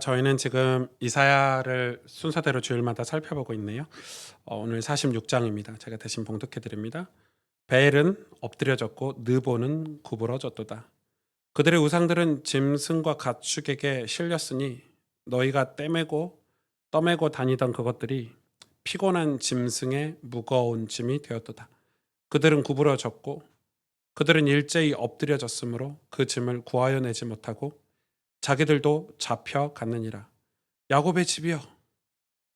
저희는 지금 이사야를 순서대로 주일마다 살펴보고 있네요. 오늘 46장입니다. 제가 대신 봉독해 드립니다. 벨은 엎드려졌고 느보는 구부러졌도다. 그들의 우상들은 짐승과 가축에게 실렸으니 너희가 떠매고 다니던 그것들이 피곤한 짐승의 무거운 짐이 되었도다. 그들은 구부러졌고 그들은 일제히 엎드려졌으므로 그 짐을 구하여 내지 못하고 자기들도 잡혀갔느니라. 야곱의 집이여,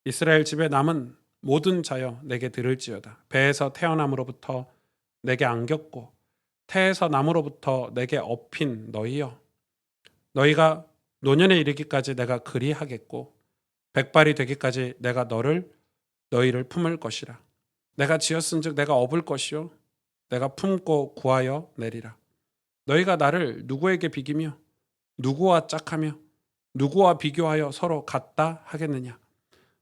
이스라엘 집에 남은 모든 자여 내게 들을지어다. 배에서 태어남으로부터 내게 안겼고 태에서 남으로부터 내게 업힌 너희여, 너희가 노년에 이르기까지 내가 그리하겠고 백발이 되기까지 내가 너희를 품을 것이라. 내가 지었은즉 내가 업을 것이요 내가 품고 구하여 내리라. 너희가 나를 누구에게 비기며 누구와 짝하며 누구와 비교하여 서로 같다 하겠느냐.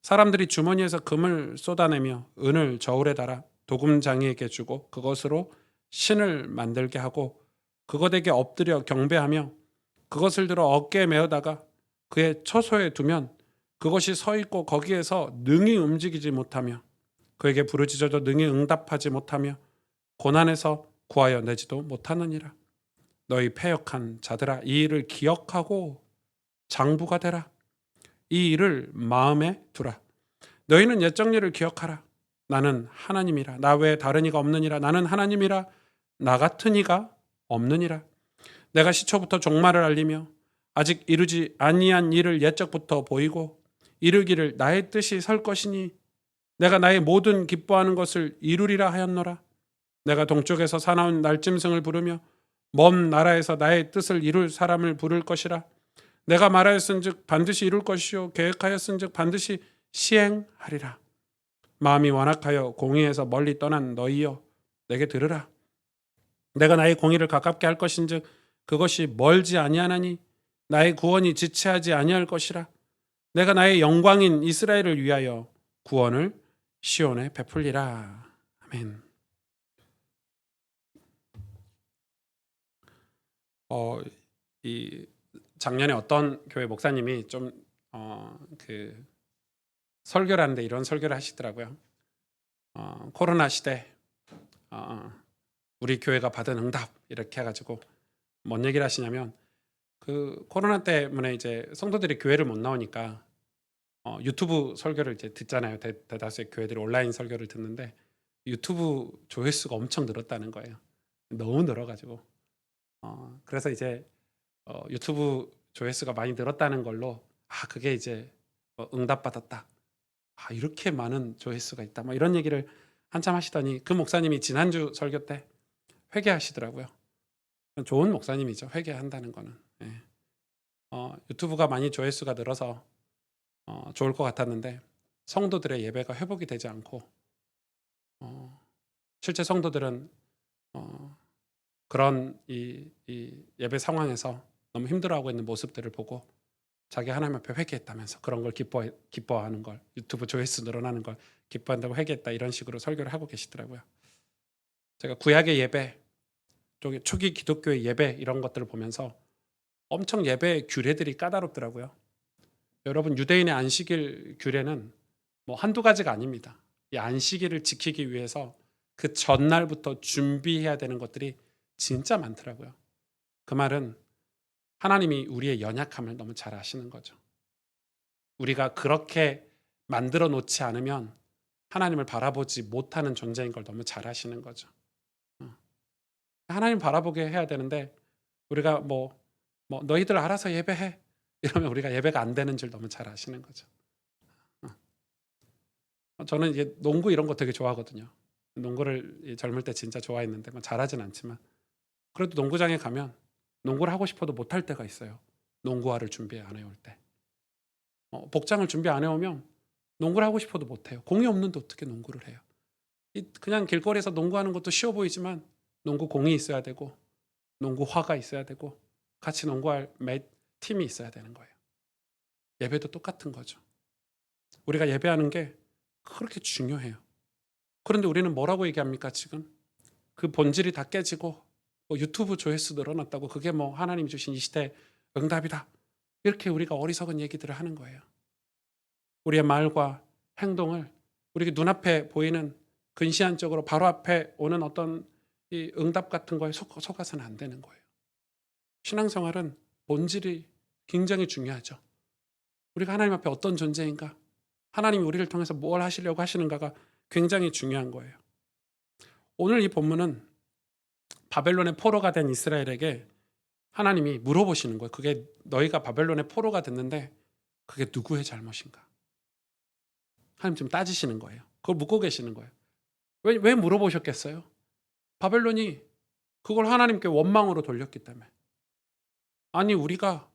사람들이 주머니에서 금을 쏟아내며 은을 저울에 달아 도금장이에게 주고 그것으로 신을 만들게 하고 그것에게 엎드려 경배하며 그것을 들어 어깨에 메어다가 그의 처소에 두면 그것이 서 있고 거기에서 능히 움직이지 못하며 그에게 부르짖어도 능히 응답하지 못하며 고난에서 구하여 내지도 못하느니라. 너희 패역한 자들아, 이 일을 기억하고 장부가 되라. 이 일을 마음에 두라. 너희는 옛적 일을 기억하라. 나는 하나님이라. 나 외에 다른 이가 없느니라. 나는 하나님이라. 나 같은 이가 없느니라. 내가 시초부터 종말을 알리며 아직 이루지 아니한 일을 옛적부터 보이고 이루기를 나의 뜻이 설 것이니 내가 나의 모든 기뻐하는 것을 이루리라 하였노라. 내가 동쪽에서 사나운 날짐승을 부르며 먼 나라에서 나의 뜻을 이룰 사람을 부를 것이라. 내가 말하였은즉 반드시 이룰 것이요 계획하였은즉 반드시 시행하리라. 마음이 완악하여 공의에서 멀리 떠난 너희여, 내게 들으라. 내가 나의 공의를 가깝게 할 것인즉 그것이 멀지 아니하나니 나의 구원이 지체하지 아니할 것이라. 내가 나의 영광인 이스라엘을 위하여 구원을 시온에 베풀리라. 아멘. 이 작년에 어떤 교회 목사님이 그 설교를 하는데 이런 설교를 하시더라고요. 코로나 시대 우리 교회가 받은 응답 이렇게 해가지고 뭔 얘기를 하시냐면 그 코로나 때문에 이제 성도들이 교회를 못 나오니까 유튜브 설교를 이제 듣잖아요. 대다수의 교회들이 온라인 설교를 듣는데 유튜브 조회수가 엄청 늘었다는 거예요. 너무 늘어가지고 그래서 이제 유튜브 조회수가 많이 늘었다는 걸로 그게 이제 응답받았다. 이렇게 많은 조회수가 있다. 뭐 이런 얘기를 한참 하시더니 그 목사님이 지난주 설교 때 회개하시더라고요. 좋은 목사님이죠. 회개한다는 거는. 예. 유튜브가 많이 조회수가 늘어서 좋을 것 같았는데 성도들의 예배가 회복이 되지 않고 실제 성도들은 그런 이 예배 상황에서 너무 힘들어하고 있는 모습들을 보고 자기 하나님 앞에 회개했다면서 그런 걸 기뻐하는 걸, 유튜브 조회수 늘어나는 걸 기뻐한다고 회개했다, 이런 식으로 설교를 하고 계시더라고요. 제가 구약의 예배, 초기 기독교의 예배 이런 것들을 보면서 엄청 예배의 규례들이 까다롭더라고요. 여러분, 유대인의 안식일 규례는 뭐 한두 가지가 아닙니다. 이 안식일을 지키기 위해서 그 전날부터 준비해야 되는 것들이 진짜 많더라고요. 그 말은 하나님이 우리의 연약함을 너무 잘 아시는 거죠. 우리가 그렇게 만들어 놓지 않으면 하나님을 바라보지 못하는 존재인 걸 너무 잘 아시는 거죠. 하나님 바라보게 해야 되는데 우리가 너희들 알아서 예배해 이러면 우리가 예배가 안 되는 줄 너무 잘 아시는 거죠. 저는 이제 농구 이런 거 되게 좋아하거든요. 농구를 젊을 때 진짜 좋아했는데 잘하진 않지만 그래도 농구장에 가면 농구를 하고 싶어도 못할 때가 있어요. 농구화를 준비 안 해올 때. 복장을 준비 안 해오면 농구를 하고 싶어도 못해요. 공이 없는데 어떻게 농구를 해요. 그냥 길거리에서 농구하는 것도 쉬워 보이지만 농구 공이 있어야 되고 농구화가 있어야 되고 같이 농구할 팀이 있어야 되는 거예요. 예배도 똑같은 거죠. 우리가 예배하는 게 그렇게 중요해요. 그런데 우리는 뭐라고 얘기합니까 지금? 그 본질이 다 깨지고 유튜브 조회수 늘어났다고 그게 하나님 주신 이 시대 응답이다 이렇게 우리가 어리석은 얘기들을 하는 거예요. 우리의 말과 행동을 우리 눈앞에 보이는 근시안적으로 바로 앞에 오는 어떤 이 응답 같은 거에 속아서는 안 되는 거예요. 신앙생활은 본질이 굉장히 중요하죠. 우리가 하나님 앞에 어떤 존재인가, 하나님이 우리를 통해서 뭘 하시려고 하시는가가 굉장히 중요한 거예요. 오늘 이 본문은 바벨론의 포로가 된 이스라엘에게 하나님이 물어보시는 거예요. 그게 너희가 바벨론의 포로가 됐는데 그게 누구의 잘못인가? 하나님 지금 따지시는 거예요. 그걸 묻고 계시는 거예요. 왜 물어보셨겠어요? 바벨론이 그걸 하나님께 원망으로 돌렸기 때문에. 아니 우리가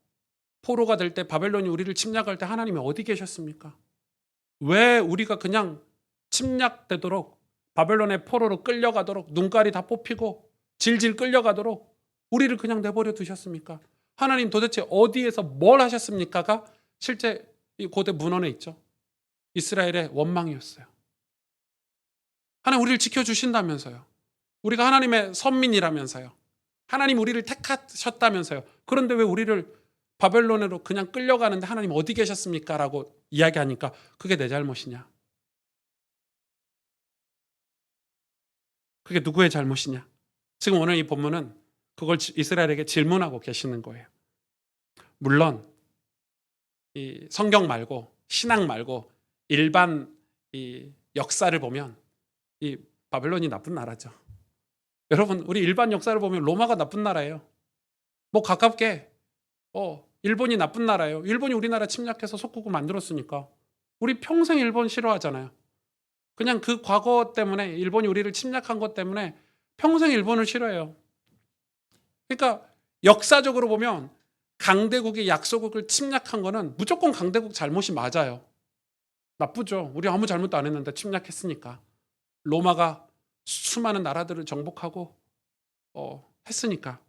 포로가 될 때 바벨론이 우리를 침략할 때 하나님이 어디 계셨습니까? 왜 우리가 그냥 침략되도록 바벨론의 포로로 끌려가도록 눈깔이 다 뽑히고 질질 끌려가도록 우리를 그냥 내버려 두셨습니까? 하나님 도대체 어디에서 뭘 하셨습니까가 실제 이 고대 문헌에 있죠. 이스라엘의 원망이었어요. 하나님 우리를 지켜주신다면서요. 우리가 하나님의 선민이라면서요. 하나님 우리를 택하셨다면서요. 그런데 왜 우리를 바벨론으로 그냥 끌려가는데 하나님 어디 계셨습니까? 라고 이야기하니까 그게 내 잘못이냐? 그게 누구의 잘못이냐? 지금 오늘 이 본문은 그걸 이스라엘에게 질문하고 계시는 거예요. 물론 이 성경 말고 신앙 말고 일반 이 역사를 보면 이 바벨론이 나쁜 나라죠. 여러분 우리 일반 역사를 보면 로마가 나쁜 나라예요. 뭐 가깝게 일본이 나쁜 나라예요. 일본이 우리나라 침략해서 속국을 만들었으니까 우리 평생 일본 싫어하잖아요. 그냥 그 과거 때문에 일본이 우리를 침략한 것 때문에 평생 일본을 싫어해요. 그러니까 역사적으로 보면 강대국이 약소국을 침략한 거는 무조건 강대국 잘못이 맞아요. 나쁘죠. 우리 아무 잘못도 안 했는데 침략했으니까. 로마가 수많은 나라들을 정복하고 했으니까.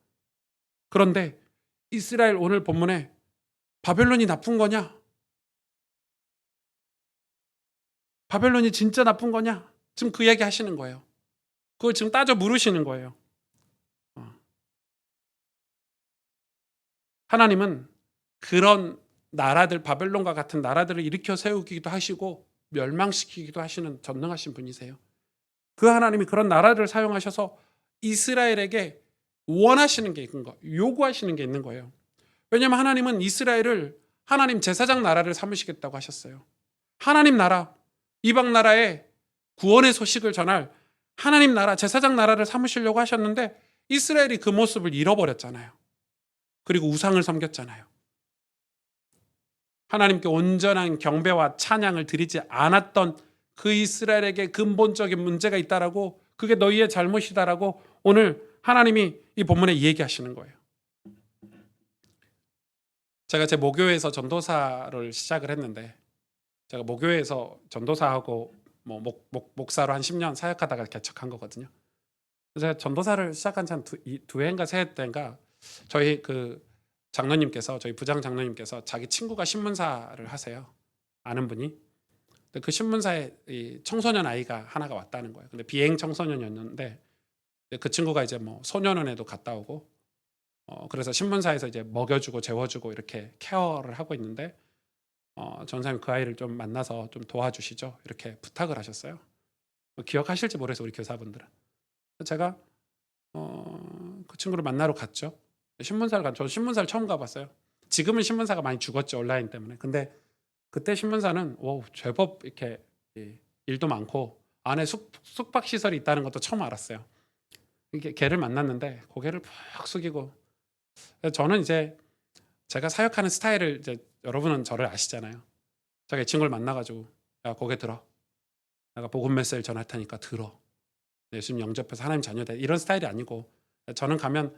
그런데 이스라엘 오늘 본문에 바벨론이 나쁜 거냐? 바벨론이 진짜 나쁜 거냐? 지금 그 얘기 하시는 거예요. 그걸 지금 따져 물으시는 거예요. 하나님은 그런 나라들, 바벨론과 같은 나라들을 일으켜 세우기도 하시고 멸망시키기도 하시는 전능하신 분이세요. 그 하나님이 그런 나라를 사용하셔서 이스라엘에게 원하시는 게 있는 거, 요구하시는 게 있는 거예요. 왜냐하면 하나님은 이스라엘을 하나님 제사장 나라를 삼으시겠다고 하셨어요. 하나님 나라, 이방 나라에 구원의 소식을 전할 하나님 나라, 제사장 나라를 삼으시려고 하셨는데 이스라엘이 그 모습을 잃어버렸잖아요. 그리고 우상을 섬겼잖아요. 하나님께 온전한 경배와 찬양을 드리지 않았던 그 이스라엘에게 근본적인 문제가 있다라고, 그게 너희의 잘못이다라고 오늘 하나님이 이 본문에 얘기하시는 거예요. 제가 제 모교에서 전도사를 시작을 했는데, 제가 모교에서 전도사하고 목사로 한 10년 사역하다가 개척한 거거든요. 제가 전도사를 시작한 지 한 두 해인가 세 해 때인가 저희 그 장로님께서, 저희 부장 장로님께서 자기 친구가 신문사를 하세요. 아는 분이. 근데 그 신문사에 이 청소년 아이가 하나가 왔다는 거예요. 근데 비행 청소년이었는데 그 친구가 이제 뭐 소년원에도 갔다 오고 그래서 신문사에서 이제 먹여주고 재워주고 이렇게 케어를 하고 있는데 전사님 그 아이를 좀 만나서 좀 도와주시죠. 이렇게 부탁을 하셨어요. 기억하실지 모르겠어요, 우리 교사분들은. 제가 그 친구를 만나러 갔죠. 신문사를 저는 신문사를 처음 가봤어요. 지금은 신문사가 많이 죽었죠, 온라인 때문에. 근데 그때 신문사는 제법 이렇게 일도 많고 안에 숙박 시설이 있다는 것도 처음 알았어요. 이게 걔를 만났는데 고개를 푹 숙이고, 저는 이제 제가 사역하는 스타일을 이제 여러분은 저를 아시잖아요. 제가 이 친구를 만나가지고 야 고개 들어. 내가 복음 메시지를 전할 테니까 들어. 예수님 영접해서 하나님 자녀다. 이런 스타일이 아니고 저는 가면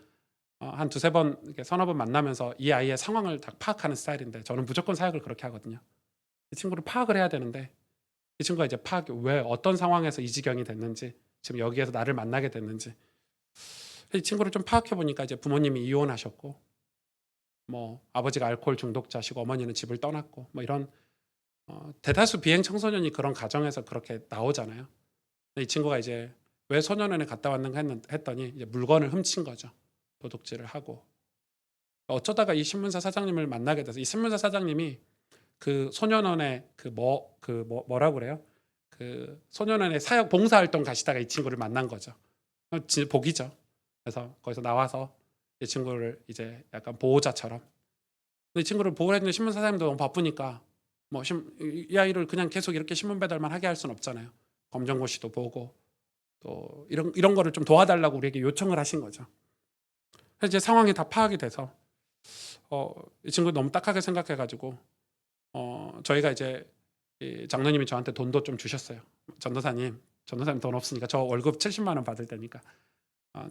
한 두세 번 서너 번 만나면서 이 아이의 상황을 다 파악하는 스타일인데 저는 무조건 사역을 그렇게 하거든요. 이 친구를 파악을 해야 되는데 이 친구가 이제 왜 어떤 상황에서 이 지경이 됐는지, 지금 여기에서 나를 만나게 됐는지, 이 친구를 좀 파악해 보니까 이제 부모님이 이혼하셨고 뭐 아버지가 알코올 중독자시고 어머니는 집을 떠났고 뭐 이런 대다수 비행 청소년이 그런 가정에서 그렇게 나오잖아요. 이 친구가 이제 왜 소년원에 갔다 왔는가 했더니 이제 물건을 훔친 거죠. 도둑질을 하고 어쩌다가 이 신문사 사장님을 만나게 돼서 이 신문사 사장님이 그 소년원의 뭐라고 그래요? 그 소년원의 사역 봉사활동 가시다가 이 친구를 만난 거죠. 복이죠. 그래서 거기서 나와서 이 친구를 이제 약간 보호자처럼. 근데 이 친구를 보호해 주는 신문 사장님도 너무 바쁘니까 이 아이를 그냥 계속 이렇게 신문 배달만 하게 할 수는 없잖아요. 검정고시도 보고 또 이런 거를 좀 도와달라고 우리에게 요청을 하신 거죠. 그래서 이제 상황이 다 파악이 돼서 이 친구 너무 딱하게 생각해가지고 저희가 이제 이 장로님이 저한테 돈도 좀 주셨어요. 전도사님 돈 없으니까 저 월급 70만 원 받을 때니까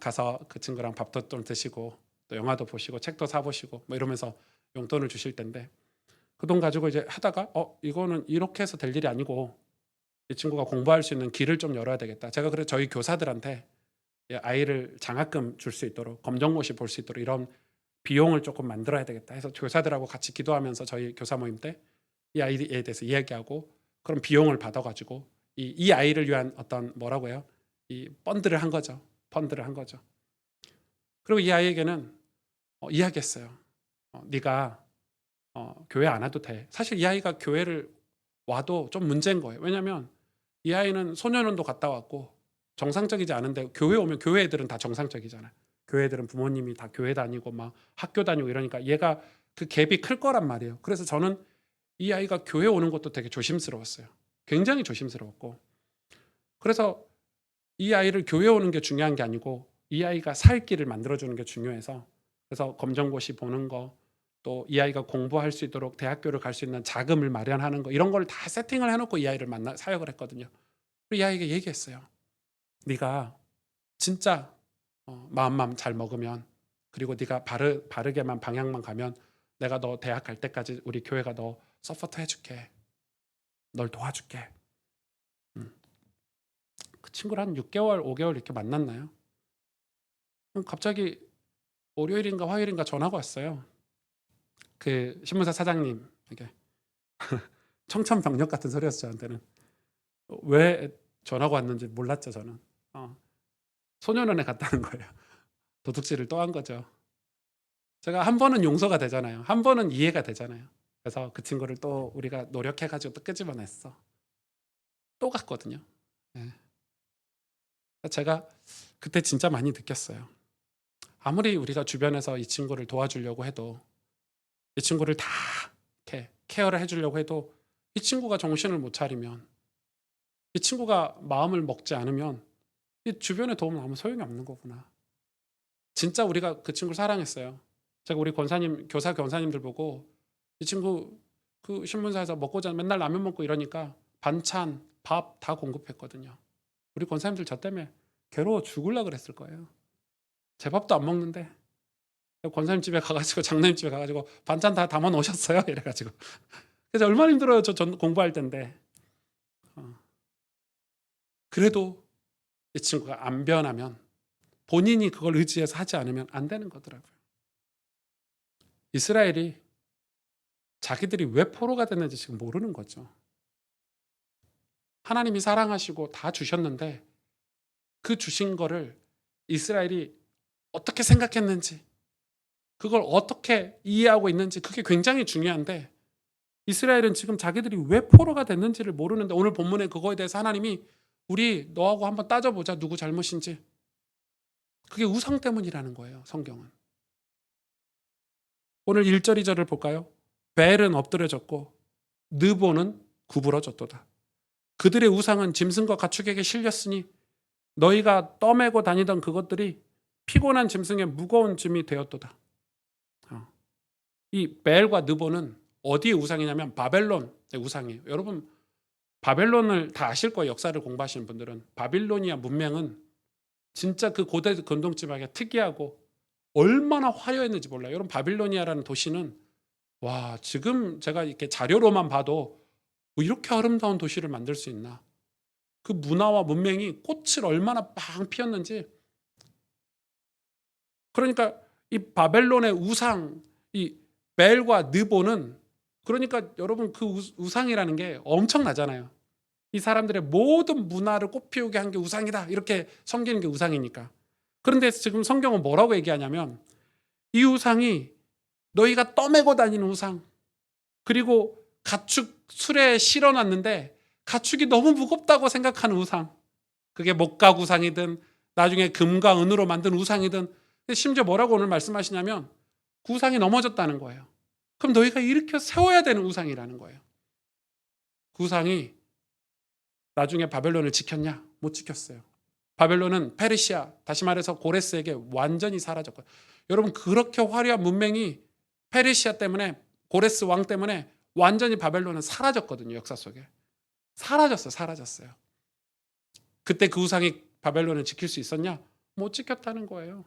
가서 그 친구랑 밥도 좀 드시고 또 영화도 보시고 책도 사보시고 뭐 이러면서 용돈을 주실 텐데 그 돈 가지고 이제 하다가 이거는 이렇게 해서 될 일이 아니고 이 친구가 공부할 수 있는 길을 좀 열어야 되겠다. 제가 그래 저희 교사들한테 아이를 장학금 줄 수 있도록 검정고시 볼 수 있도록 이런 비용을 조금 만들어야 되겠다 해서 교사들하고 같이 기도하면서 저희 교사 모임 때 이 아이에 대해서 이야기하고 그런 비용을 받아가지고 이 아이를 위한 어떤 뭐라고 해요? 이 펀드를 한 거죠. 그리고 이 아이에게는 이야기했어요. 네가 교회 안 와도 돼. 사실 이 아이가 교회를 와도 좀 문제인 거예요. 왜냐하면 이 아이는 소년원도 갔다 왔고 정상적이지 않은데 교회 오면 교회 애들은 다 정상적이잖아요. 교회 애들은 부모님이 다 교회 다니고 막 학교 다니고 이러니까 얘가 그 갭이 클 거란 말이에요. 그래서 저는 이 아이가 교회 오는 것도 되게 조심스러웠어요. 굉장히 조심스러웠고 그래서 이 아이를 교회 오는 게 중요한 게 아니고 이 아이가 살 길을 만들어주는 게 중요해서 그래서 검정고시 보는 거 또 이 아이가 공부할 수 있도록 대학교를 갈 수 있는 자금을 마련하는 거 이런 걸 다 세팅을 해놓고 이 아이를 사역을 했거든요. 그리고 이 아이에게 얘기했어요. 네가 진짜 마음만 잘 먹으면 그리고 네가 바르게만 방향만 가면 내가 너 대학 갈 때까지 우리 교회가 너 서포트 해줄게. 널 도와줄게. 그 친구를 한 6개월, 5개월 이렇게 만났나요? 갑자기 월요일인가 화요일인가 전화가 왔어요. 그 신문사 사장님 이게 청천벽력 같은 소리였어요. 저한테는. 왜 전화가 왔는지 몰랐죠. 저는. 소년원에 갔다는 거예요. 도둑질을 또 한 거죠. 제가 한 번은 용서가 되잖아요. 한 번은 이해가 되잖아요. 그래서 그 친구를 또 우리가 노력해가지고 또 끄집어냈어. 또 갔거든요. 예. 제가 그때 진짜 많이 느꼈어요. 아무리 우리가 주변에서 이 친구를 도와주려고 해도 이 친구를 다 이렇게 케어를 해주려고 해도 이 친구가 정신을 못 차리면 이 친구가 마음을 먹지 않으면 이 주변의 도움은 아무 소용이 없는 거구나. 진짜 우리가 그 친구를 사랑했어요. 제가 우리 교사 권사님들 보고 이 친구 그 신문사에서 먹고 자는 맨날 라면 먹고 이러니까 반찬, 밥 다 공급했거든요. 우리 권사님들 저 때문에 괴로워 죽으려고 그랬을 거예요. 제 밥도 안 먹는데 권사님 집에 가가지고 장로님 집에 가가지고 반찬 다 담아 놓으셨어요. 이래가지고 그래서 얼마나 힘들어요. 저 공부할 때인데 그래도 이 친구가 안 변하면 본인이 그걸 의지해서 하지 않으면 안 되는 거더라고요. 이스라엘이 자기들이 왜 포로가 됐는지 지금 모르는 거죠. 하나님이 사랑하시고 다 주셨는데 그 주신 거를 이스라엘이 어떻게 생각했는지 그걸 어떻게 이해하고 있는지 그게 굉장히 중요한데 이스라엘은 지금 자기들이 왜 포로가 됐는지를 모르는데 오늘 본문에 그거에 대해서 하나님이 우리 너하고 한번 따져보자. 누구 잘못인지. 그게 우상 때문이라는 거예요. 성경은. 오늘 1절 2절을 볼까요? 벨은 엎드려졌고 느보는 구부러졌도다. 그들의 우상은 짐승과 가축에게 실렸으니 너희가 떠매고 다니던 그것들이 피곤한 짐승의 무거운 짐이 되었도다. 이 벨과 느보는 어디의 우상이냐면 바벨론의 우상이에요. 여러분 바벨론을 다 아실 거예요. 역사를 공부하시는 분들은. 바빌로니아 문명은 진짜 그 고대 근동지방에 특이하고 얼마나 화려했는지 몰라요. 여러분 바빌로니아라는 도시는 와 지금 제가 이렇게 자료로만 봐도 뭐 이렇게 아름다운 도시를 만들 수 있나. 그 문화와 문명이 꽃을 얼마나 빵 피웠는지. 그러니까 이 바벨론의 우상 이 벨과 느보는 그러니까 여러분 그 우상이라는 게 엄청나잖아요. 이 사람들의 모든 문화를 꽃피우게 한 게 우상이다. 이렇게 섬기는 게 우상이니까. 그런데 지금 성경은 뭐라고 얘기하냐면 이 우상이 너희가 떠매고 다니는 우상, 그리고 가축 수레에 실어놨는데 가축이 너무 무겁다고 생각하는 우상, 그게 목각 우상이든 나중에 금과 은으로 만든 우상이든, 심지어 뭐라고 오늘 말씀하시냐면 그 우상이 넘어졌다는 거예요. 그럼 너희가 일으켜 세워야 되는 우상이라는 거예요. 그 우상이 나중에 바벨론을 지켰냐? 못 지켰어요. 바벨론은 페르시아, 다시 말해서 고레스에게 완전히 사라졌고요. 여러분, 그렇게 화려한 문명이 페르시아 때문에, 고레스 왕 때문에 완전히 바벨론은 사라졌거든요. 역사 속에 사라졌어요. 그때 그 우상이 바벨론을 지킬 수 있었냐? 못 지켰다는 거예요.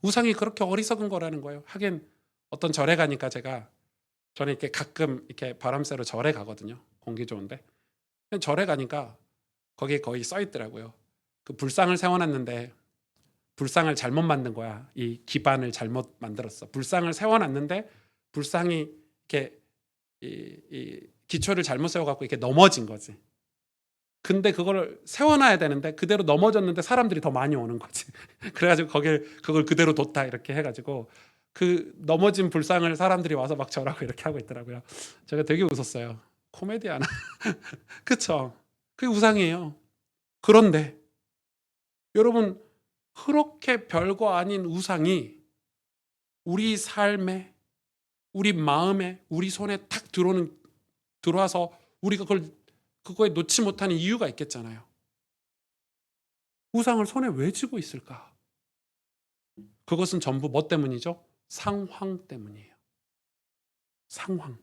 우상이 그렇게 어리석은 거라는 거예요. 하긴 어떤 절에 가니까, 저는 이렇게 가끔 이렇게 바람 쐬러 절에 가거든요. 공기 좋은데. 절에 가니까 거기에 거의 써 있더라고요. 그 불상을 세워놨는데 불상을 잘못 만든 거야. 이 기반을 잘못 만들었어. 불상을 세워놨는데 불상이 이렇게 이 기초를 잘못 세워갖고 이렇게 넘어진 거지. 근데 그걸 세워놔야 되는데 그대로 넘어졌는데 사람들이 더 많이 오는 거지. 그래가지고 그걸 그대로 뒀다 이렇게 해가지고 그 넘어진 불상을 사람들이 와서 막 절하고 이렇게 하고 있더라고요. 제가 되게 웃었어요. 코미디아나. 그쵸? 그게 우상이에요. 그런데 여러분, 그렇게 별거 아닌 우상이 우리 삶에, 우리 마음에, 우리 손에 탁 들어와서 우리가 그거에 놓지 못하는 이유가 있겠잖아요. 우상을 손에 왜 쥐고 있을까? 그것은 전부 뭐 때문이죠? 상황 때문이에요. 상황.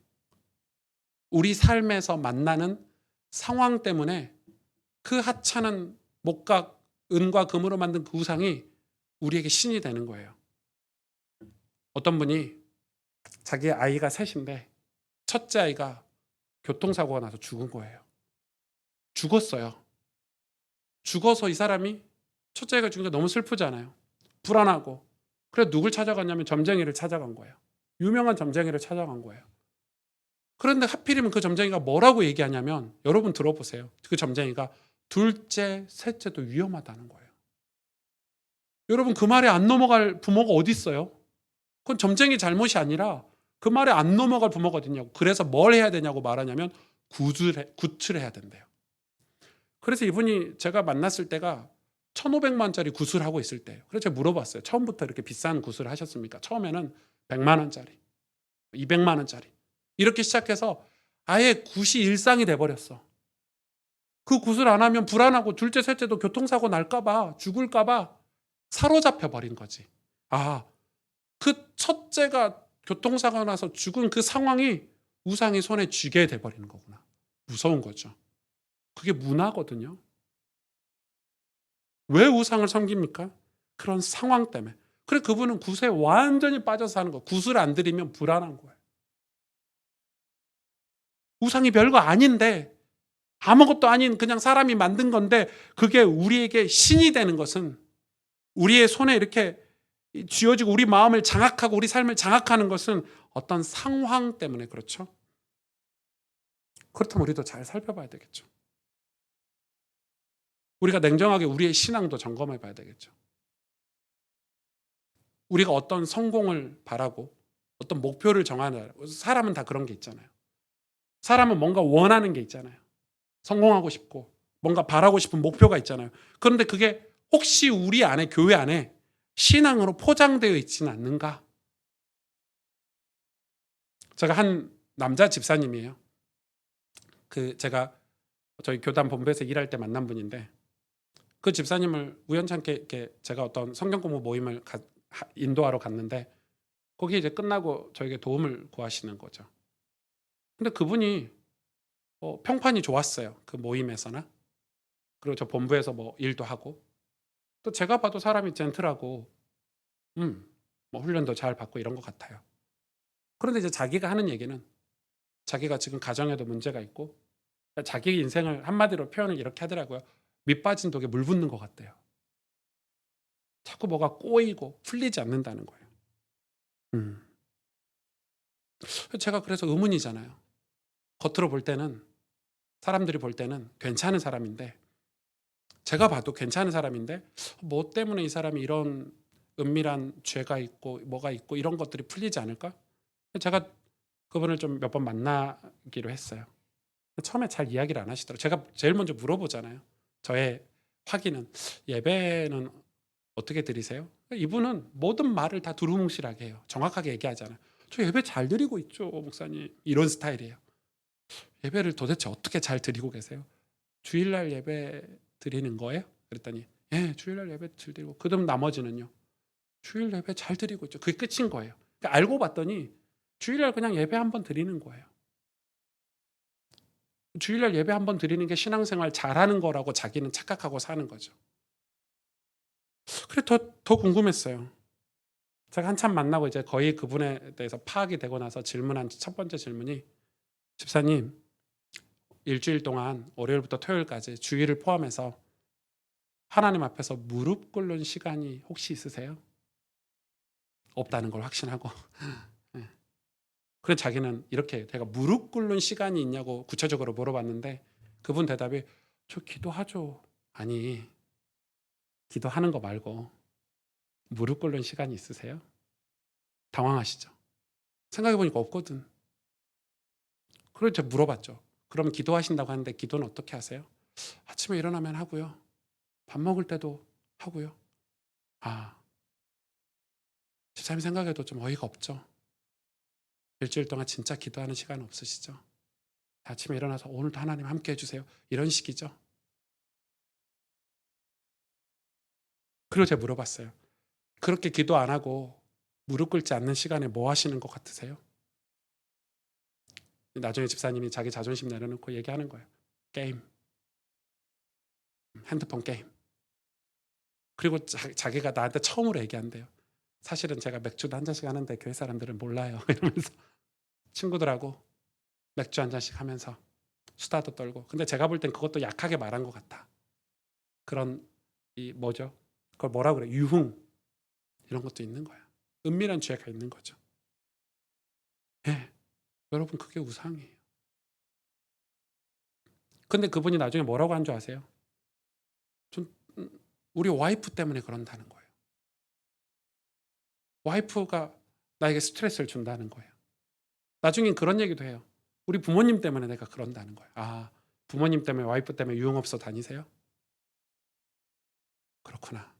우리 삶에서 만나는 상황 때문에 그 하찮은 목각, 은과 금으로 만든 그 우상이 우리에게 신이 되는 거예요. 어떤 분이 자기 아이가 셋인데 첫째 아이가 교통사고가 나서 죽은 거예요. 죽었어요. 죽어서 이 사람이, 첫째 아이가 죽으니까 너무 슬프잖아요. 불안하고. 그래서 누굴 찾아갔냐면 점쟁이를 찾아간 거예요. 유명한 점쟁이를 찾아간 거예요. 그런데 하필이면 그 점쟁이가 뭐라고 얘기하냐면, 여러분 들어보세요. 그 점쟁이가 둘째, 셋째도 위험하다는 거예요. 여러분, 그 말에 안 넘어갈 부모가 어디 있어요? 그건 점쟁이 잘못이 아니라 그 말에 안 넘어갈 부모가 어딨냐고. 그래서 뭘 해야 되냐고 말하냐면 구출해야 된대요. 그래서 이분이, 제가 만났을 때가 1,500만 원짜리 구슬 하고 있을 때예요. 그래서 제가 물어봤어요. 처음부터 이렇게 비싼 구슬을 하셨습니까? 처음에는 100만 원짜리, 200만 원짜리 이렇게 시작해서 아예 굿이 일상이 돼버렸어. 그 굿을 안 하면 불안하고 둘째, 셋째도 교통사고 날까봐, 죽을까봐 사로잡혀 버린 거지. 아, 그 첫째가 교통사고 나서 죽은 그 상황이 우상이 손에 쥐게 돼버리는 거구나. 무서운 거죠. 그게 문화거든요. 왜 우상을 섬깁니까? 그런 상황 때문에. 그래, 그분은 굿에 완전히 빠져서 사는 거예요. 굿을 안 들이면 불안한 거예요. 우상이 별거 아닌데, 아무것도 아닌 그냥 사람이 만든 건데, 그게 우리에게 신이 되는 것은, 우리의 손에 이렇게 쥐어지고 우리 마음을 장악하고 우리 삶을 장악하는 것은 어떤 상황 때문에 그렇죠. 그렇다면 우리도 잘 살펴봐야 되겠죠. 우리가 냉정하게 우리의 신앙도 점검해 봐야 되겠죠. 우리가 어떤 성공을 바라고 어떤 목표를 정하는, 사람은 다 그런 게 있잖아요. 사람은 뭔가 원하는 게 있잖아요. 성공하고 싶고 뭔가 바라고 싶은 목표가 있잖아요. 그런데 그게 혹시 우리 안에, 교회 안에 신앙으로 포장되어 있지는 않는가? 제가 한 남자 집사님이에요. 제가 저희 교단 본부에서 일할 때 만난 분인데, 그 집사님을 우연찮게 이렇게 제가 어떤 성경 공부 모임을 인도하러 갔는데, 거기 이제 끝나고 저에게 도움을 구하시는 거죠. 근데 그분이 평판이 좋았어요. 그 모임에서나. 그리고 저 본부에서 뭐 일도 하고, 또 제가 봐도 사람이 젠틀하고, 뭐 훈련도 잘 받고 이런 것 같아요. 그런데 이제 자기가 하는 얘기는, 자기가 지금 가정에도 문제가 있고, 자기 인생을 한마디로 표현을 이렇게 하더라고요. 밑빠진 독에 물 붓는 것 같대요. 자꾸 뭐가 꼬이고 풀리지 않는다는 거예요. 제가 그래서 의문이잖아요. 겉으로 볼 때는, 사람들이 볼 때는 괜찮은 사람인데, 제가 봐도 괜찮은 사람인데 뭐 때문에 이 사람이 이런 은밀한 죄가 있고 뭐가 있고 이런 것들이 풀리지 않을까? 제가 그분을 좀 몇 번 만나기로 했어요. 처음에 잘 이야기를 안 하시더라고요. 제가 제일 먼저 물어보잖아요. 저의 확인은 예배는 어떻게 드리세요? 이분은 모든 말을 다 두루뭉실하게 해요. 정확하게 얘기하잖아요. 저 예배 잘 드리고 있죠, 목사님. 이런 스타일이에요. 예배를 도대체 어떻게 잘 드리고 계세요? 주일날 예배 드리는 거예요? 그랬더니 예, 주일날 예배 드리고 그다음 나머지는요. 주일 예배 잘 드리고 있죠. 그게 끝인 거예요. 그러니까 알고 봤더니 주일날 그냥 예배 한번 드리는 거예요. 주일날 예배 한번 드리는 게 신앙생활 잘하는 거라고 자기는 착각하고 사는 거죠. 그래 더 궁금했어요. 제가 한참 만나고 이제 거의 그분에 대해서 파악이 되고 나서 질문한 첫 번째 질문이 집사님 일주일 동안 월요일부터 토요일까지 주일을 포함해서 하나님 앞에서 무릎 꿇는 시간이 혹시 있으세요? 없다는 걸 확신하고 예. 그래 자기는 이렇게 제가 무릎 꿇는 시간이 있냐고 구체적으로 물어봤는데 그분 대답이 저 기도하죠. 아니 기도하는 거 말고 무릎 꿇는 시간이 있으세요? 당황하시죠? 생각해 보니까 없거든. 그래서 제가 물어봤죠. 그럼 기도하신다고 하는데 기도는 어떻게 하세요? 아침에 일어나면 하고요. 밥 먹을 때도 하고요. 아, 집사님 생각해도 좀 어이가 없죠. 일주일 동안 진짜 기도하는 시간 없으시죠? 아침에 일어나서 오늘도 하나님 함께 해주세요. 이런 식이죠. 그리고 제가 물어봤어요. 그렇게 기도 안 하고 무릎 꿇지 않는 시간에 뭐 하시는 것 같으세요? 나중에 집사님이 자기 자존심 내려놓고 얘기하는 거예요. 게임, 핸드폰 게임. 그리고 자기가 나한테 처음으로 얘기한대요. 사실은 제가 맥주도 한 잔씩 하는데 교회 사람들은 몰라요. 이러면서 친구들하고 맥주 한 잔씩 하면서 수다도 떨고. 근데 제가 볼 땐 그것도 약하게 말한 것 같아. 그런 이 뭐죠? 그걸 뭐라 그래? 유흥 이런 것도 있는 거야. 은밀한 죄가 있는 거죠. 예, 여러분 그게 우상이에요. 근데 그분이 나중에 뭐라고 한 줄 아세요? 좀 우리 와이프 때문에 그런다는 거예요. 와이프가 나에게 스트레스를 준다는 거예요. 나중엔 그런 얘기도 해요. 우리 부모님 때문에 내가 그런다는 거예요. 아, 부모님 때문에 와이프 때문에 유흥업소 다니세요? 그렇구나.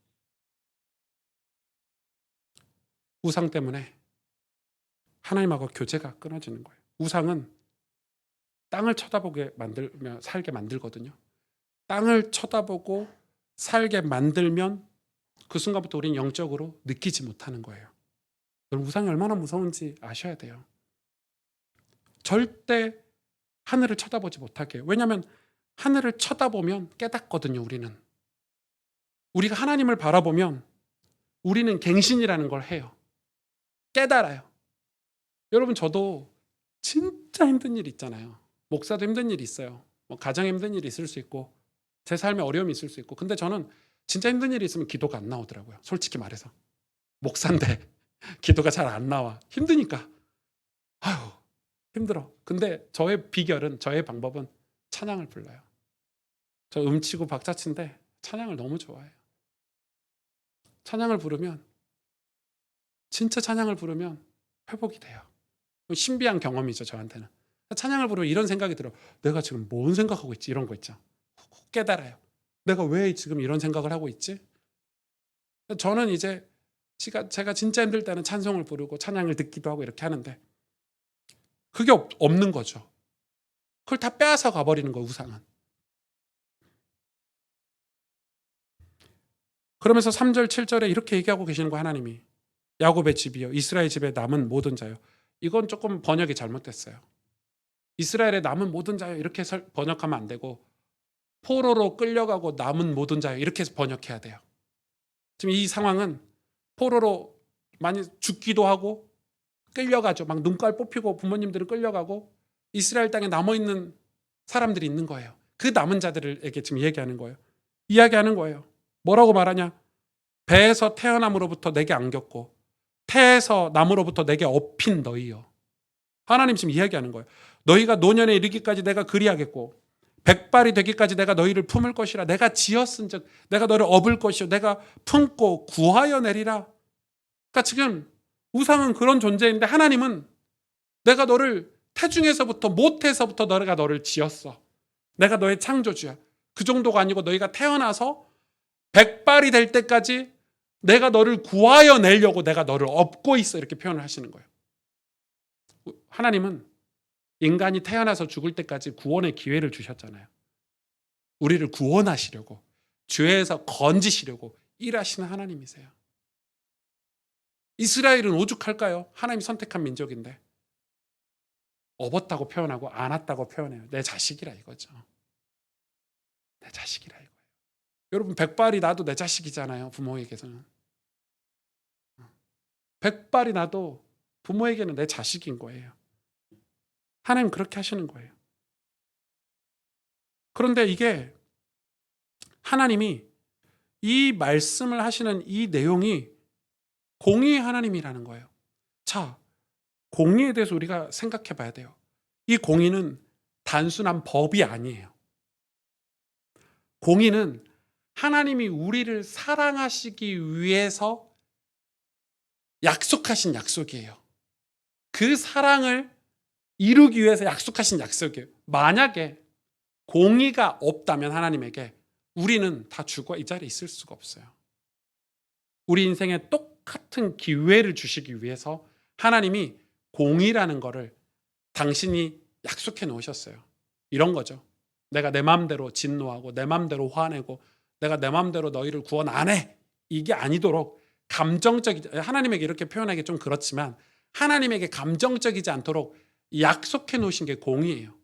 우상 때문에 하나님하고 교제가 끊어지는 거예요. 우상은 땅을 쳐다보게 만들며 살게 만들거든요. 땅을 쳐다보고 살게 만들면 그 순간부터 우리는 영적으로 느끼지 못하는 거예요. 여러분 우상이 얼마나 무서운지 아셔야 돼요. 절대 하늘을 쳐다보지 못하게 해요. 왜냐하면 하늘을 쳐다보면 깨닫거든요. 우리는. 우리가 하나님을 바라보면 우리는 갱신이라는 걸 해요. 깨달아요. 여러분 저도 진짜 힘든 일 있잖아요. 목사도 힘든 일이 있어요. 뭐 가정에 힘든 일이 있을 수 있고 제 삶에 어려움이 있을 수 있고 근데 저는 진짜 힘든 일이 있으면 기도가 안 나오더라고요. 솔직히 말해서. 목사인데 기도가 잘 안 나와. 힘드니까. 아유 힘들어. 근데 저의 비결은 저의 방법은 찬양을 불러요. 저 음치고 박자치인데 찬양을 너무 좋아해요. 찬양을 부르면 진짜 찬양을 부르면 회복이 돼요. 신비한 경험이죠 저한테는. 찬양을 부르면 이런 생각이 들어요. 내가 지금 뭔 생각하고 있지? 이런 거 있죠. 훅 깨달아요. 내가 왜 지금 이런 생각을 하고 있지? 저는 이제 제가 진짜 힘들 때는 찬송을 부르고 찬양을 듣기도 하고 이렇게 하는데 그게 없는 거죠. 그걸 다 빼앗아 가버리는 거예요 우상은. 그러면서 3절 7절에 이렇게 얘기하고 계시는 거예요 하나님이. 야곱의 집이요 이스라엘 집에 남은 모든 자요. 이건 조금 번역이 잘못됐어요. 이스라엘의 남은 모든 자요 이렇게 번역하면 안 되고 포로로 끌려가고 남은 모든 자요 이렇게 해서 번역해야 돼요. 지금 이 상황은 포로로 많이 죽기도 하고 끌려가죠. 막 눈깔 뽑히고 부모님들은 끌려가고 이스라엘 땅에 남아있는 사람들이 있는 거예요. 그 남은 자들에게 지금 얘기하는 거예요. 이야기하는 거예요. 뭐라고 말하냐? 배에서 태어남으로부터 내게 안겼고 태에서 남으로부터 내게 업힌 너희여. 하나님 지금 이야기하는 거예요. 너희가 노년에 이르기까지 내가 그리하겠고 백발이 되기까지 내가 너희를 품을 것이라. 내가 지었은즉 내가 너를 업을 것이요 내가 품고 구하여 내리라. 그러니까 지금 우상은 그런 존재인데 하나님은 내가 너를 태중에서부터 모태에서부터 내가 너를 지었어. 내가 너의 창조주야. 그 정도가 아니고 너희가 태어나서 백발이 될 때까지 내가 너를 구하여 내려고 내가 너를 업고 있어. 이렇게 표현을 하시는 거예요. 하나님은 인간이 태어나서 죽을 때까지 구원의 기회를 주셨잖아요. 우리를 구원하시려고, 죄에서 건지시려고 일하시는 하나님이세요. 이스라엘은 오죽할까요? 하나님이 선택한 민족인데 업었다고 표현하고 안 왔다고 표현해요. 내 자식이라 이거죠. 내 자식이라 이거예요. 여러분 백발이 나도 내 자식이잖아요. 부모에게서는. 백발이 나도 부모에게는 내 자식인 거예요. 하나님 그렇게 하시는 거예요. 그런데 이게 하나님이 이 말씀을 하시는 이 내용이 공의의 하나님이라는 거예요. 자, 공의에 대해서 우리가 생각해 봐야 돼요. 이 공의는 단순한 법이 아니에요. 공의는 하나님이 우리를 사랑하시기 위해서 약속하신 약속이에요. 그 사랑을 이루기 위해서 약속하신 약속이에요. 만약에 공의가 없다면 하나님에게 우리는 다 죽어 이 자리에 있을 수가 없어요. 우리 인생에 똑같은 기회를 주시기 위해서 하나님이 공의라는 거를 당신이 약속해 놓으셨어요. 이런 거죠. 내가 내 마음대로 진노하고 내 마음대로 화내고 내가 내 마음대로 너희를 구원 안 해. 이게 아니도록 감정적이지, 하나님에게 이렇게 표현하기 좀 그렇지만 하나님에게 감정적이지 않도록 약속해 놓으신 게 공의예요.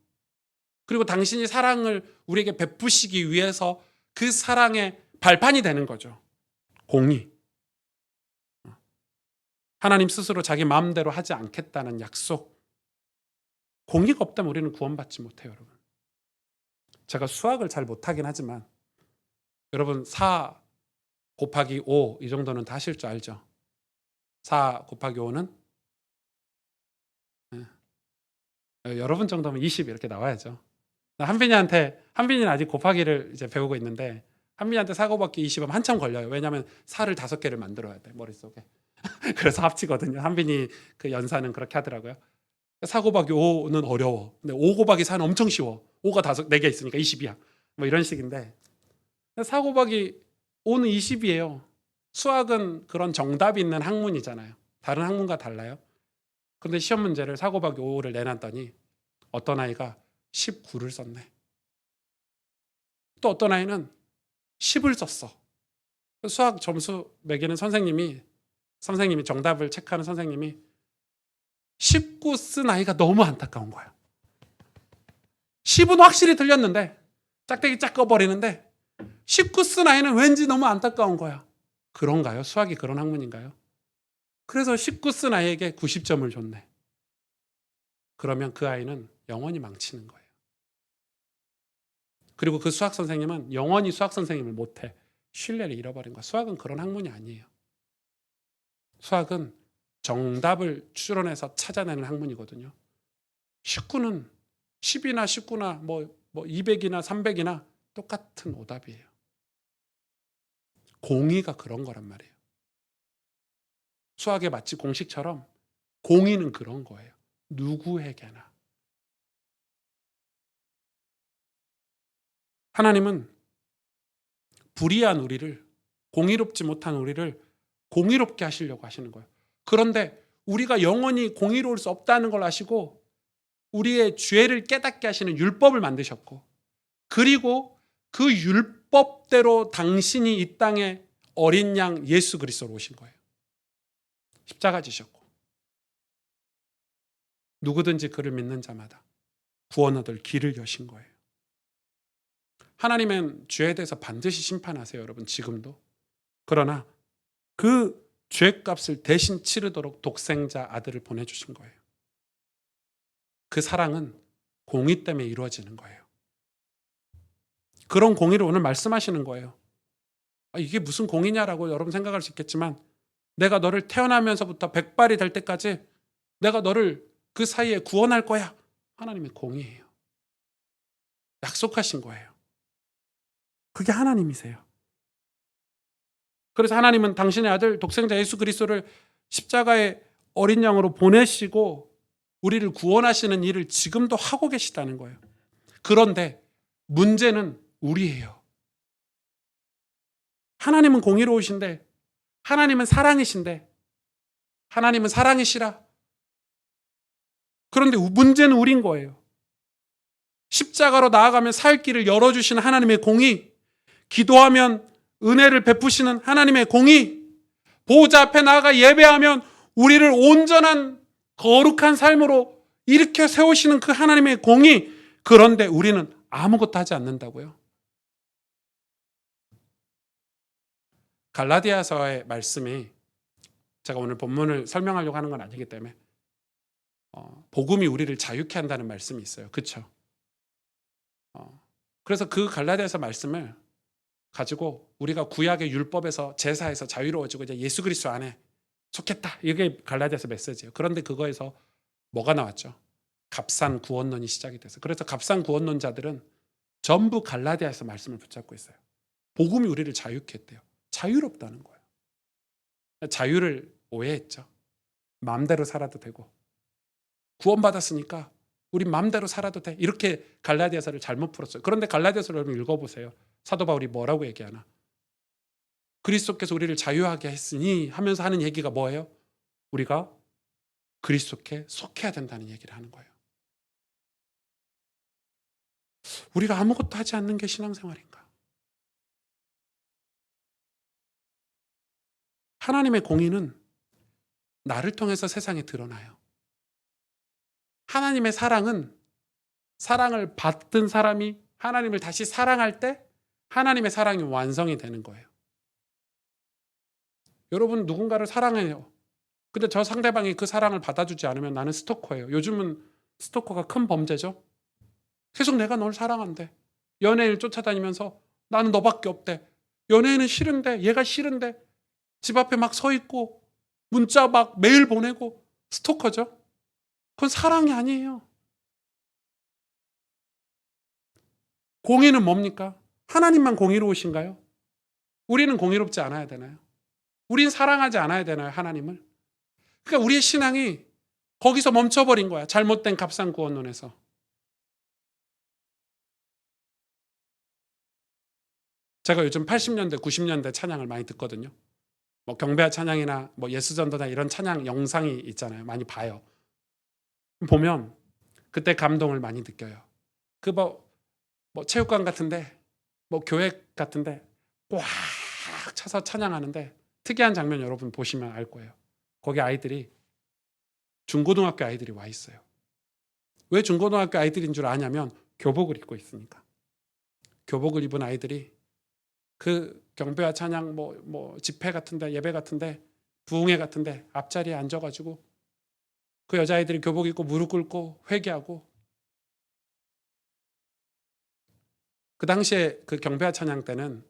그리고 당신이 사랑을 우리에게 베푸시기 위해서 그 사랑의 발판이 되는 거죠. 공의. 하나님 스스로 자기 마음대로 하지 않겠다는 약속. 공의가 없다면 우리는 구원받지 못해요, 여러분. 제가 수학을 잘 못하긴 하지만 여러분 4 곱하기 5 이 정도는 다 하실 줄 알죠? 4 곱하기 5는 여러분 정도면 20 이렇게 나와야죠. 한빈이는 아직 곱하기를 이제 배우고 있는데 한빈이한테 4 곱하기 20하면 한참 걸려요. 왜냐하면 4를 5개를 만들어야 돼 머릿속에. 그래서 합치거든요. 한빈이 그 연사는 그렇게 하더라고요. 4 곱하기 5는 어려워. 근데 5 곱하기 4는 엄청 쉬워. 5가 4개 있으니까 20이야. 뭐 이런 식인데 4 곱하기 5는 20이에요. 수학은 그런 정답이 있는 학문이잖아요. 다른 학문과 달라요. 그런데 시험 문제를 4 곱하기 5를 내놨더니 어떤 아이가 19를 썼네. 또 어떤 아이는 10을 썼어. 수학 점수 매기는 선생님이 정답을 체크하는 선생님이 19 쓴 아이가 너무 안타까운 거야. 10은 확실히 틀렸는데 짝대기 짝 꺼버리는데 19 쓴 아이는 왠지 너무 안타까운 거야. 그런가요? 수학이 그런 학문인가요? 그래서 19 쓴 아이에게 90점을 줬네. 그러면 그 아이는 영원히 망치는 거예요. 그리고 그 수학 선생님은 영원히 수학 선생님을 못해. 신뢰를 잃어버린 거야. 수학은 그런 학문이 아니에요. 수학은 정답을 추론해서 찾아내는 학문이거든요. 19는 10이나 19나 뭐 200이나 300이나 똑같은 오답이에요. 공의가 그런 거란 말이에요. 수학의 마치 공식처럼 공의는 그런 거예요. 누구에게나. 하나님은 불의한 우리를, 공의롭지 못한 우리를 공의롭게 하시려고 하시는 거예요. 그런데 우리가 영원히 공의로울 수 없다는 걸 아시고 우리의 죄를 깨닫게 하시는 율법을 만드셨고, 그리고 그 율법대로 당신이 이 땅에 어린 양 예수 그리스도로 오신 거예요. 십자가 지셨고 누구든지 그를 믿는 자마다 구원 얻을 길을 여신 거예요. 하나님은 죄에 대해서 반드시 심판하세요, 여러분. 지금도. 그러나 그 죄값을 대신 치르도록 독생자 아들을 보내주신 거예요. 그 사랑은 공의 때문에 이루어지는 거예요. 그런 공의를 오늘 말씀하시는 거예요. 이게 무슨 공의냐라고 여러분 생각할 수 있겠지만 내가 너를 태어나면서부터 백발이 될 때까지 내가 너를 그 사이에 구원할 거야. 하나님의 공의예요. 약속하신 거예요. 그게 하나님이세요. 그래서 하나님은 당신의 아들 독생자 예수 그리스도를 십자가의 어린 양으로 보내시고 우리를 구원하시는 일을 지금도 하고 계시다는 거예요. 그런데 문제는 우리예요. 하나님은 공의로우신데, 하나님은 사랑이신데, 하나님은 사랑이시라. 그런데 문제는 우린 거예요. 십자가로 나아가면 살 길을 열어주시는 하나님의 공의, 기도하면 은혜를 베푸시는 하나님의 공의, 보호자 앞에 나아가 예배하면 우리를 온전한 거룩한 삶으로 일으켜 세우시는 그 하나님의 공의, 그런데 우리는 아무것도 하지 않는다고요. 갈라디아서의 말씀이, 제가 오늘 본문을 설명하려고 하는 건 아니기 때문에 복음이 우리를 자유케 한다는 말씀이 있어요. 그렇죠? 그래서 그 갈라디아서 말씀을 가지고 우리가 구약의 율법에서 제사에서 자유로워지고 이제 예수 그리스도 안에 속했다, 이게 갈라디아서 메시지예요. 그런데 그거에서 뭐가 나왔죠? 값산 구원론이 시작이 돼서, 그래서 값산 구원론자들은 전부 갈라디아서 말씀을 붙잡고 있어요. 복음이 우리를 자유케 했대요. 자유롭다는 거예요. 자유를 오해했죠. 마음대로 살아도 되고, 구원받았으니까 우리 마음대로 살아도 돼, 이렇게 갈라디아서를 잘못 풀었어요. 그런데 갈라디아서를 여러분 읽어보세요. 사도 바울이 뭐라고 얘기하나? 그리스도께서 우리를 자유하게 했으니 하면서 하는 얘기가 뭐예요? 우리가 그리스도께 속해야 된다는 얘기를 하는 거예요. 우리가 아무것도 하지 않는 게 신앙생활인가? 하나님의 공의는 나를 통해서 세상에 드러나요. 하나님의 사랑은 사랑을 받던 사람이 하나님을 다시 사랑할 때 하나님의 사랑이 완성이 되는 거예요. 여러분, 누군가를 사랑해요. 근데 저 상대방이 그 사랑을 받아주지 않으면 나는 스토커예요. 요즘은 스토커가 큰 범죄죠. 계속 내가 널 사랑한대. 연예인을 쫓아다니면서 나는 너밖에 없대. 연예인은 싫은데, 얘가 싫은데 집 앞에 막 서 있고 문자 막 매일 보내고, 스토커죠. 그건 사랑이 아니에요. 공의는 뭡니까? 하나님만 공의로우신가요? 우리는 공의롭지 않아야 되나요? 우린 사랑하지 않아야 되나요, 하나님을? 그러니까 우리의 신앙이 거기서 멈춰버린 거야. 잘못된 값산 구원론에서. 제가 요즘 80년대, 90년대 찬양을 많이 듣거든요. 뭐 경배와 찬양이나 뭐 예수전도나 이런 찬양 영상이 있잖아요. 많이 봐요. 보면 그때 감동을 많이 느껴요. 그 뭐 체육관 같은데, 뭐 교회 같은데 꽉 차서 찬양하는데 특이한 장면 여러분 보시면 알 거예요. 거기 아이들이, 중고등학교 아이들이 와 있어요. 왜 중고등학교 아이들인 줄 아냐면 교복을 입고 있으니까. 교복을 입은 아이들이 그 경배와 찬양 뭐 집회 같은데, 예배 같은데, 부흥회 같은데 앞자리에 앉아가지고 그 여자아이들이 교복 입고 무릎 꿇고 회개하고, 그 당시에 그 경배와 찬양 때는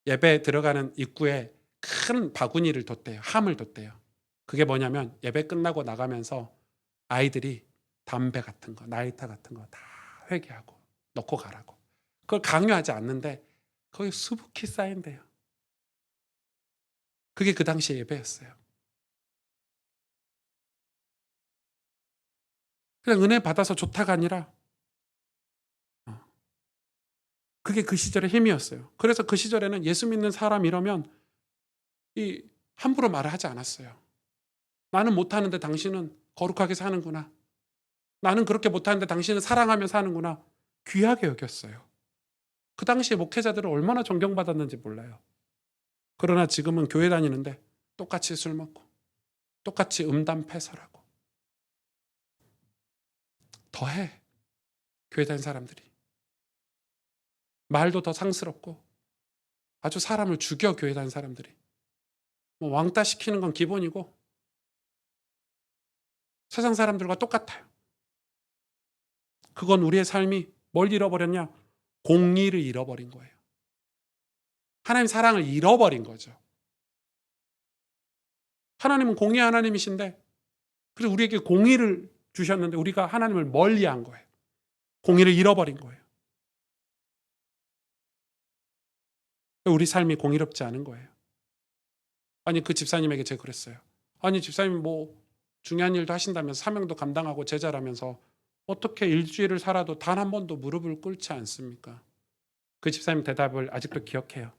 예배 들어가는 입구에 큰 바구니를 뒀대요. 함을 뒀대요. 그게 뭐냐면 예배 끝나고 나가면서 아이들이 담배 같은 거, 나이타 같은 거 다 회개하고 넣고 가라고. 그걸 강요하지 않는데 거기 수북히 쌓인대요. 그게 그 당시의 예배였어요. 그냥 은혜 받아서 좋다가 아니라 그게 그 시절의 힘이었어요. 그래서 그 시절에는 예수 믿는 사람 이러면 이 함부로 말을 하지 않았어요. 나는 못하는데 당신은 거룩하게 사는구나. 나는 그렇게 못하는데 당신은 사랑하며 사는구나. 귀하게 여겼어요. 그 당시에 목회자들은 얼마나 존경받았는지 몰라요. 그러나 지금은 교회 다니는데 똑같이 술 먹고 똑같이 음담 패설하고 더해. 교회 다니는 사람들이 말도 더 상스럽고 아주 사람을 죽여. 교회 다니는 사람들이 뭐 왕따 시키는 건 기본이고 세상 사람들과 똑같아요. 그건 우리의 삶이 뭘 잃어버렸냐? 공의를 잃어버린 거예요. 하나님 사랑을 잃어버린 거죠. 하나님은 공의 하나님이신데, 그래서 우리에게 공의를 주셨는데 우리가 하나님을 멀리한 거예요. 공의를 잃어버린 거예요. 우리 삶이 공의롭지 않은 거예요. 아니, 그 집사님에게 제가 그랬어요. 아니 집사님 뭐 중요한 일도 하신다면서 사명도 감당하고 제자라면서 어떻게 일주일을 살아도 단 한 번도 무릎을 꿇지 않습니까? 그 집사님 대답을 아직도 기억해요.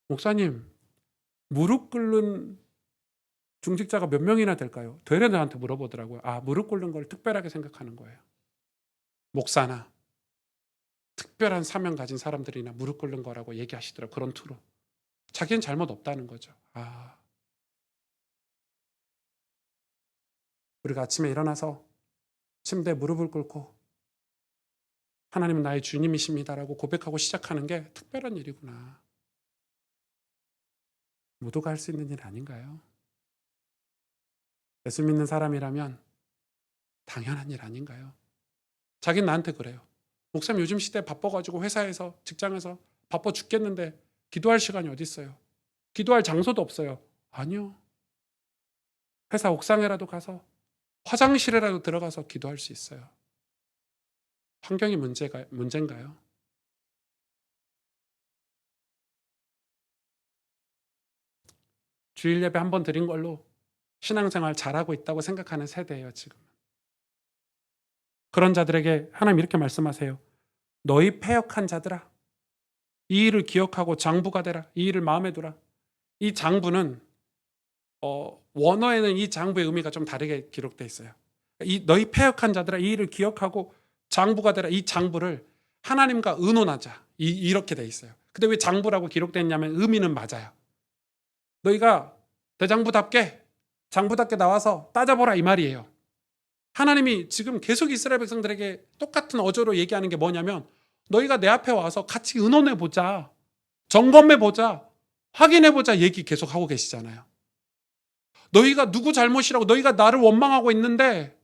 목사님, 무릎 꿇는 중직자가 몇 명이나 될까요? 되레 저한테 물어보더라고요. 아, 무릎 꿇는 걸 특별하게 생각하는 거예요. 목사나 특별한 사명 가진 사람들이나 무릎 꿇는 거라고 얘기하시더라고요. 그런 투로. 자기는 잘못 없다는 거죠. 아, 우리가 아침에 일어나서 침대에 무릎을 꿇고 하나님은 나의 주님이십니다라고 고백하고 시작하는 게 특별한 일이구나. 모두가 할 수 있는 일 아닌가요? 예수 믿는 사람이라면 당연한 일 아닌가요? 자기는 나한테 그래요. 목사님 요즘 시대에 바빠가지고 회사에서 직장에서 바빠 죽겠는데 기도할 시간이 어디 있어요? 기도할 장소도 없어요. 아니요. 회사 옥상에라도 가서 화장실에라도 들어가서 기도할 수 있어요. 환경이 문제인가요? 주일 예배 한 번 드린 걸로 신앙생활 잘하고 있다고 생각하는 세대예요, 지금. 그런 자들에게 하나님 이렇게 말씀하세요. 너희 패역한 자들아, 이 일을 기억하고 장부가 되라. 이 일을 마음에 두라. 이 장부는 원어에는 이 장부의 의미가 좀 다르게 기록되어 있어요. 이 너희 패역한 자들아 이 일을 기억하고 장부가 되라. 이 장부를 하나님과 의논하자. 이렇게 돼 있어요. 근데 왜 장부라고 기록됐냐면 의미는 맞아요. 너희가 대장부답게 장부답게 나와서 따져보라 이 말이에요. 하나님이 지금 계속 이스라엘 백성들에게 똑같은 어조로 얘기하는 게 뭐냐면 너희가 내 앞에 와서 같이 의논해 보자. 점검해 보자. 확인해 보자 얘기 계속 하고 계시잖아요. 너희가 누구 잘못이라고 너희가 나를 원망하고 있는데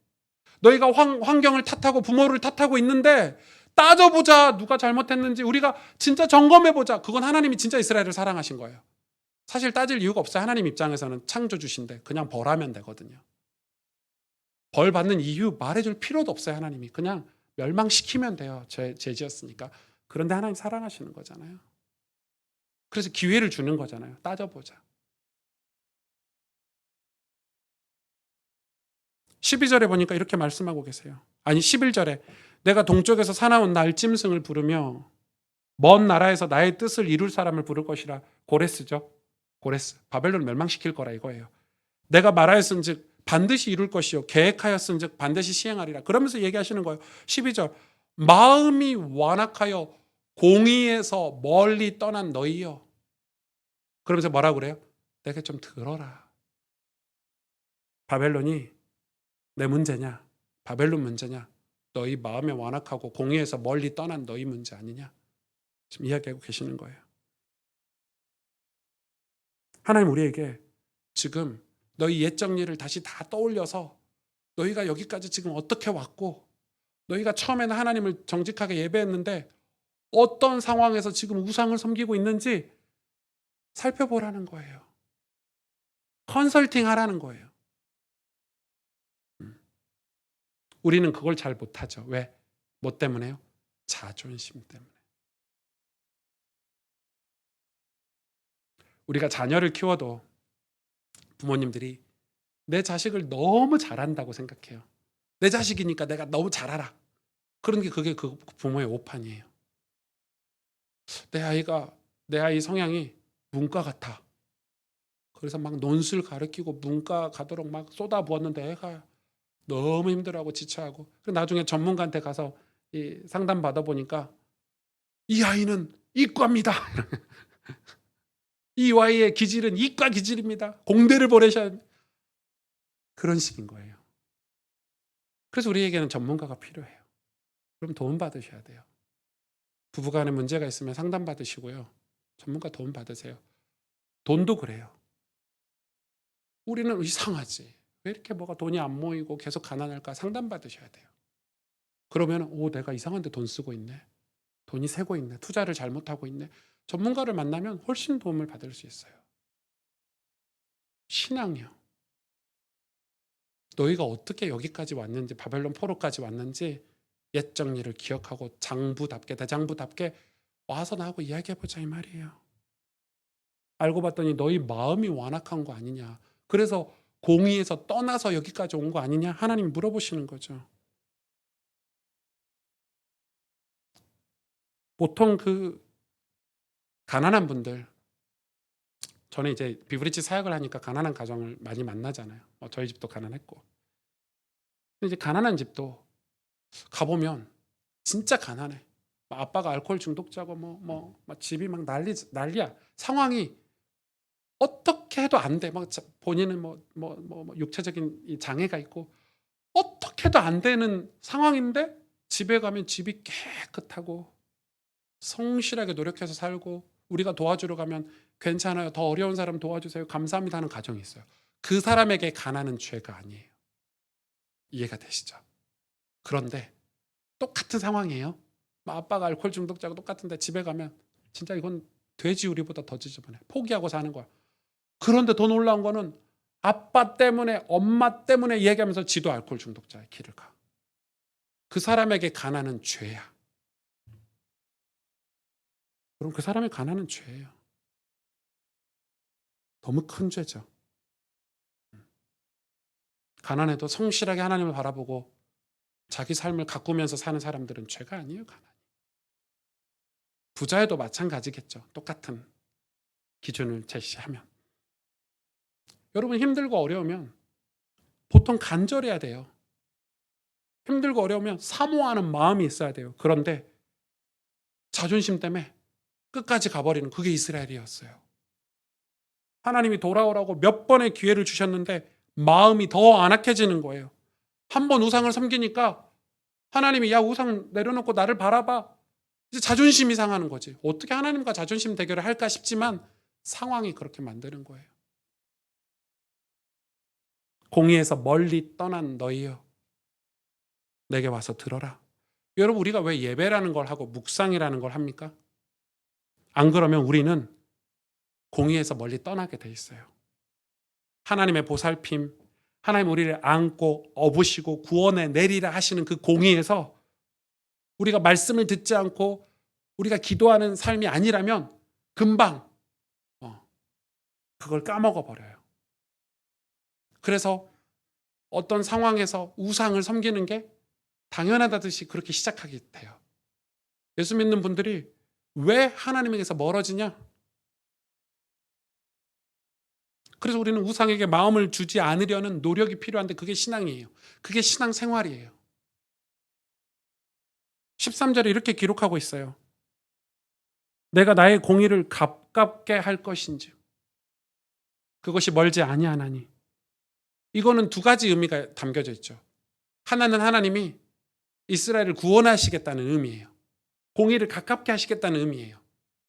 너희가 환경을 탓하고 부모를 탓하고 있는데 따져보자. 누가 잘못했는지 우리가 진짜 점검해 보자. 그건 하나님이 진짜 이스라엘을 사랑하신 거예요. 사실 따질 이유가 없어요. 하나님 입장에서는 창조주신데 그냥 벌하면 되거든요. 벌 받는 이유 말해줄 필요도 없어요. 하나님이 그냥 멸망시키면 돼요. 죄지었으니까. 그런데 하나님 사랑하시는 거잖아요. 그래서 기회를 주는 거잖아요. 따져보자. 12절에 보니까 이렇게 말씀하고 계세요. 아니 11절에 내가 동쪽에서 사나운 날짐승을 부르며 먼 나라에서 나의 뜻을 이룰 사람을 부를 것이라. 고레스죠. 고레스. 바벨론을 멸망시킬 거라 이거예요. 내가 말하였은즉 반드시 이룰 것이요 계획하였은즉 반드시 시행하리라. 그러면서 얘기하시는 거예요. 12절 마음이 완악하여 공의에서 멀리 떠난 너희여. 그러면서 뭐라고 그래요? 내게 좀 들어라. 바벨론이 내 문제냐? 바벨론 문제냐? 너희 마음에 완악하고 공의에서 멀리 떠난 너희 문제 아니냐? 지금 이야기하고 계시는 거예요. 하나님 우리에게 지금 너희 옛 정리를 다시 다 떠올려서 너희가 여기까지 지금 어떻게 왔고 너희가 처음에는 하나님을 정직하게 예배했는데 어떤 상황에서 지금 우상을 섬기고 있는지 살펴보라는 거예요. 컨설팅 하라는 거예요. 우리는 그걸 잘 못하죠. 왜? 뭐 때문에요? 자존심 때문에. 우리가 자녀를 키워도 부모님들이 내 자식을 너무 잘한다고 생각해요. 내 자식이니까 내가 너무 잘 알아. 그게 그 부모의 오판이에요. 내 아이 성향이 문과 같아. 그래서 막 논술 가르치고 문과 가도록 막 쏟아부었는데 애가 너무 힘들어하고 지쳐하고 나중에 전문가한테 가서 상담 받아보니까 이 아이는 이과입니다. 이 아이의 기질은 이과 기질입니다. 공대를 보내셔야 합니다. 그런 식인 거예요. 그래서 우리에게는 전문가가 필요해요. 그럼 도움 받으셔야 돼요. 부부간에 문제가 있으면 상담 받으시고요. 전문가 도움 받으세요. 돈도 그래요. 우리는 이상하지. 왜 이렇게 뭐가 돈이 안 모이고 계속 가난할까 상담 받으셔야 돼요. 그러면 내가 이상한데 돈 쓰고 있네. 돈이 새고 있네. 투자를 잘못하고 있네. 전문가를 만나면 훨씬 도움을 받을 수 있어요. 신앙이요. 너희가 어떻게 여기까지 왔는지 바벨론 포로까지 왔는지 옛 정리를 기억하고 장부답게 대장부답게 와서 나하고 이야기해보자 이 말이에요. 알고 봤더니 너희 마음이 완악한 거 아니냐. 그래서 공의에서 떠나서 여기까지 온 거 아니냐? 하나님이 물어보시는 거죠. 보통 그 가난한 분들, 저는 이제 비브리지 사역을 하니까 가난한 가정을 많이 만나잖아요. 저희 집도 가난했고. 근데 이제 가난한 집도 가보면 진짜 가난해. 아빠가 알코올 중독자고 막 집이 막 난리야. 상황이 어떻게 해도 안 돼. 막 본인은 뭐 육체적인 이 장애가 있고 어떻게 해도 안 되는 상황인데 집에 가면 집이 깨끗하고 성실하게 노력해서 살고 우리가 도와주러 가면 괜찮아요. 더 어려운 사람 도와주세요. 감사합니다 하는 가정이 있어요. 그 사람에게 가난은 죄가 아니에요. 이해가 되시죠? 그런데 똑같은 상황이에요. 아빠가 알코올 중독자고 똑같은데 집에 가면 진짜 이건 돼지우리보다 더 지저분해. 포기하고 사는 거야. 그런데 더 놀라운 거는 아빠 때문에 엄마 때문에 얘기하면서 지도 알코올 중독자의 길을 가. 그 사람에게 가난은 죄야. 그럼 그 사람의 가난은 죄예요. 너무 큰 죄죠. 가난해도 성실하게 하나님을 바라보고 자기 삶을 가꾸면서 사는 사람들은 죄가 아니에요. 가난. 부자에도 마찬가지겠죠. 똑같은 기준을 제시하면. 여러분 힘들고 어려우면 보통 간절해야 돼요. 힘들고 어려우면 사모하는 마음이 있어야 돼요. 그런데 자존심 때문에 끝까지 가버리는 그게 이스라엘이었어요. 하나님이 돌아오라고 몇 번의 기회를 주셨는데 마음이 더 안악해지는 거예요. 한 번 우상을 섬기니까 하나님이 야 우상 내려놓고 나를 바라봐. 이제 자존심이 상하는 거지. 어떻게 하나님과 자존심 대결을 할까 싶지만 상황이 그렇게 만드는 거예요. 공의에서 멀리 떠난 너희여 내게 와서 들어라. 여러분 우리가 왜 예배라는 걸 하고 묵상이라는 걸 합니까? 안 그러면 우리는 공의에서 멀리 떠나게 돼 있어요. 하나님의 보살핌, 하나님 우리를 안고 업으시고 구원해 내리라 하시는 그 공의에서 우리가 말씀을 듣지 않고 우리가 기도하는 삶이 아니라면 금방 그걸 까먹어 버려요. 그래서 어떤 상황에서 우상을 섬기는 게 당연하다듯이 그렇게 시작하게 돼요. 예수 믿는 분들이 왜 하나님에게서 멀어지냐? 그래서 우리는 우상에게 마음을 주지 않으려는 노력이 필요한데 그게 신앙이에요. 그게 신앙 생활이에요. 13절에 이렇게 기록하고 있어요. 내가 나의 공의를 가깝게 할 것인지 그것이 멀지 아니하나니. 이거는 두 가지 의미가 담겨져 있죠. 하나는 하나님이 이스라엘을 구원하시겠다는 의미예요. 공의를 가깝게 하시겠다는 의미예요.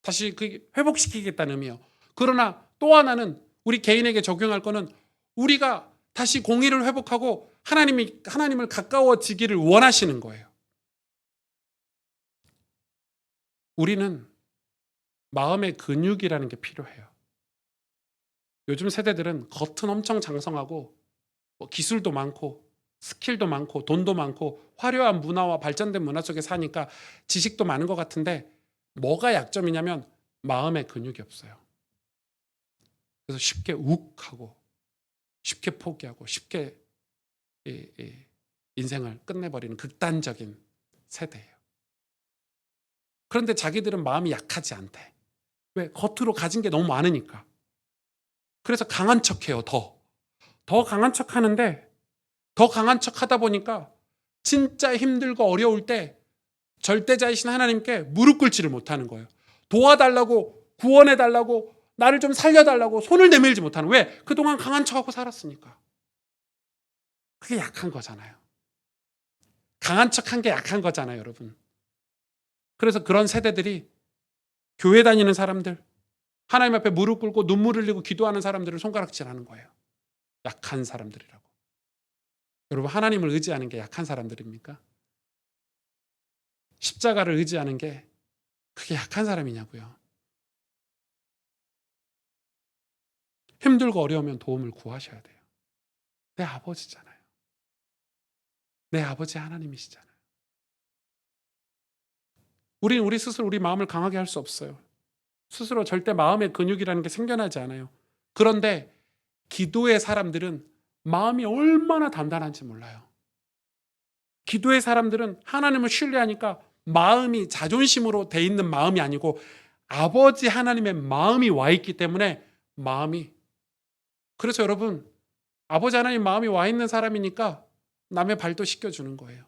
다시 회복시키겠다는 의미예요. 그러나 또 하나는 우리 개인에게 적용할 거는 우리가 다시 공의를 회복하고 하나님을 가까워지기를 원하시는 거예요. 우리는 마음의 근육이라는 게 필요해요. 요즘 세대들은 겉은 엄청 장성하고 기술도 많고 스킬도 많고 돈도 많고 화려한 문화와 발전된 문화 속에 사니까 지식도 많은 것 같은데 뭐가 약점이냐면 마음의 근육이 없어요. 그래서 쉽게 욱하고 쉽게 포기하고 쉽게 인생을 끝내버리는 극단적인 세대예요. 그런데 자기들은 마음이 약하지 않대. 왜? 겉으로 가진 게 너무 많으니까. 그래서 강한 척해요. 더 강한 척하는데 더 강한 척하다 보니까 진짜 힘들고 어려울 때 절대자이신 하나님께 무릎 꿇지를 못하는 거예요. 도와달라고 구원해달라고 나를 좀 살려달라고 손을 내밀지 못하는. 왜? 그동안 강한 척하고 살았으니까. 그게 약한 거잖아요. 강한 척한 게 약한 거잖아요, 여러분. 그래서 그런 세대들이 교회 다니는 사람들, 하나님 앞에 무릎 꿇고 눈물 흘리고 기도하는 사람들을 손가락질하는 거예요. 약한 사람들이라고. 여러분 하나님을 의지하는 게 약한 사람들입니까? 십자가를 의지하는 게 그게 약한 사람이냐고요. 힘들고 어려우면 도움을 구하셔야 돼요. 내 아버지잖아요. 내 아버지 하나님이시잖아요. 우리는 우리 스스로 우리 마음을 강하게 할 수 없어요. 스스로 절대 마음의 근육이라는 게 생겨나지 않아요. 그런데 기도의 사람들은 마음이 얼마나 단단한지 몰라요. 기도의 사람들은 하나님을 신뢰하니까 마음이 자존심으로 돼 있는 마음이 아니고 아버지 하나님의 마음이 와 있기 때문에 마음이, 그래서 여러분, 아버지 하나님 마음이 와 있는 사람이니까 남의 발도 씻겨주는 거예요.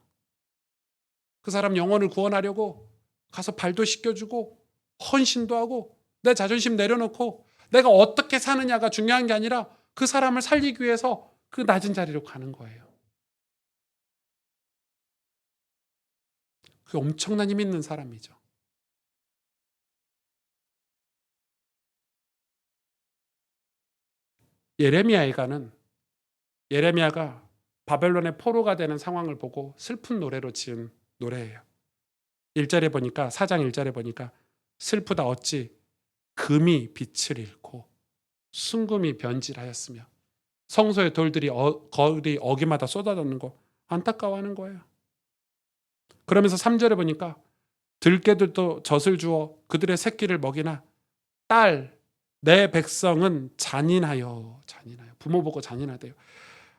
그 사람 영혼을 구원하려고 가서 발도 씻겨주고 헌신도 하고 내 자존심 내려놓고 내가 어떻게 사느냐가 중요한 게 아니라 그 사람을 살리기 위해서 그 낮은 자리로 가는 거예요. 그게 엄청난 힘 있는 사람이죠. 예레미야가 바벨론의 포로가 되는 상황을 보고 슬픈 노래로 지은 노래예요. 1절에 보니까, 4장 1절에 보니까 슬프다 어찌 금이 빛을 잃고 순금이 변질하였으며 성소의 돌들이 거리 어기마다 쏟아졌는 거 안타까워하는 거예요. 그러면서 3절에 보니까 들깨들도 젖을 주어 그들의 새끼를 먹이나 딸 내 백성은 잔인하여 부모 보고 잔인하대요.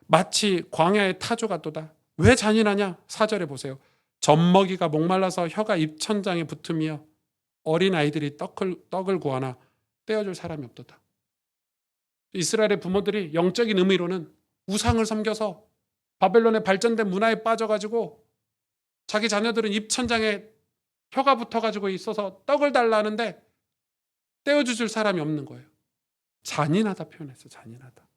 마치 광야의 타조 같도다. 왜 잔인하냐? 4절에 보세요. 젖먹이가 목말라서 혀가 입천장에 붙으며 어린 아이들이 떡을 구하나 떼어줄 사람이 없도다. 이스라엘의 부모들이 영적인 의미로는 우상을 섬겨서 바벨론의 발전된 문화에 빠져가지고 자기 자녀들은 입천장에 혀가 붙어가지고 있어서 떡을 달라는데 떼어주실 사람이 없는 거예요. 잔인하다 표현했어요. 잔인하다.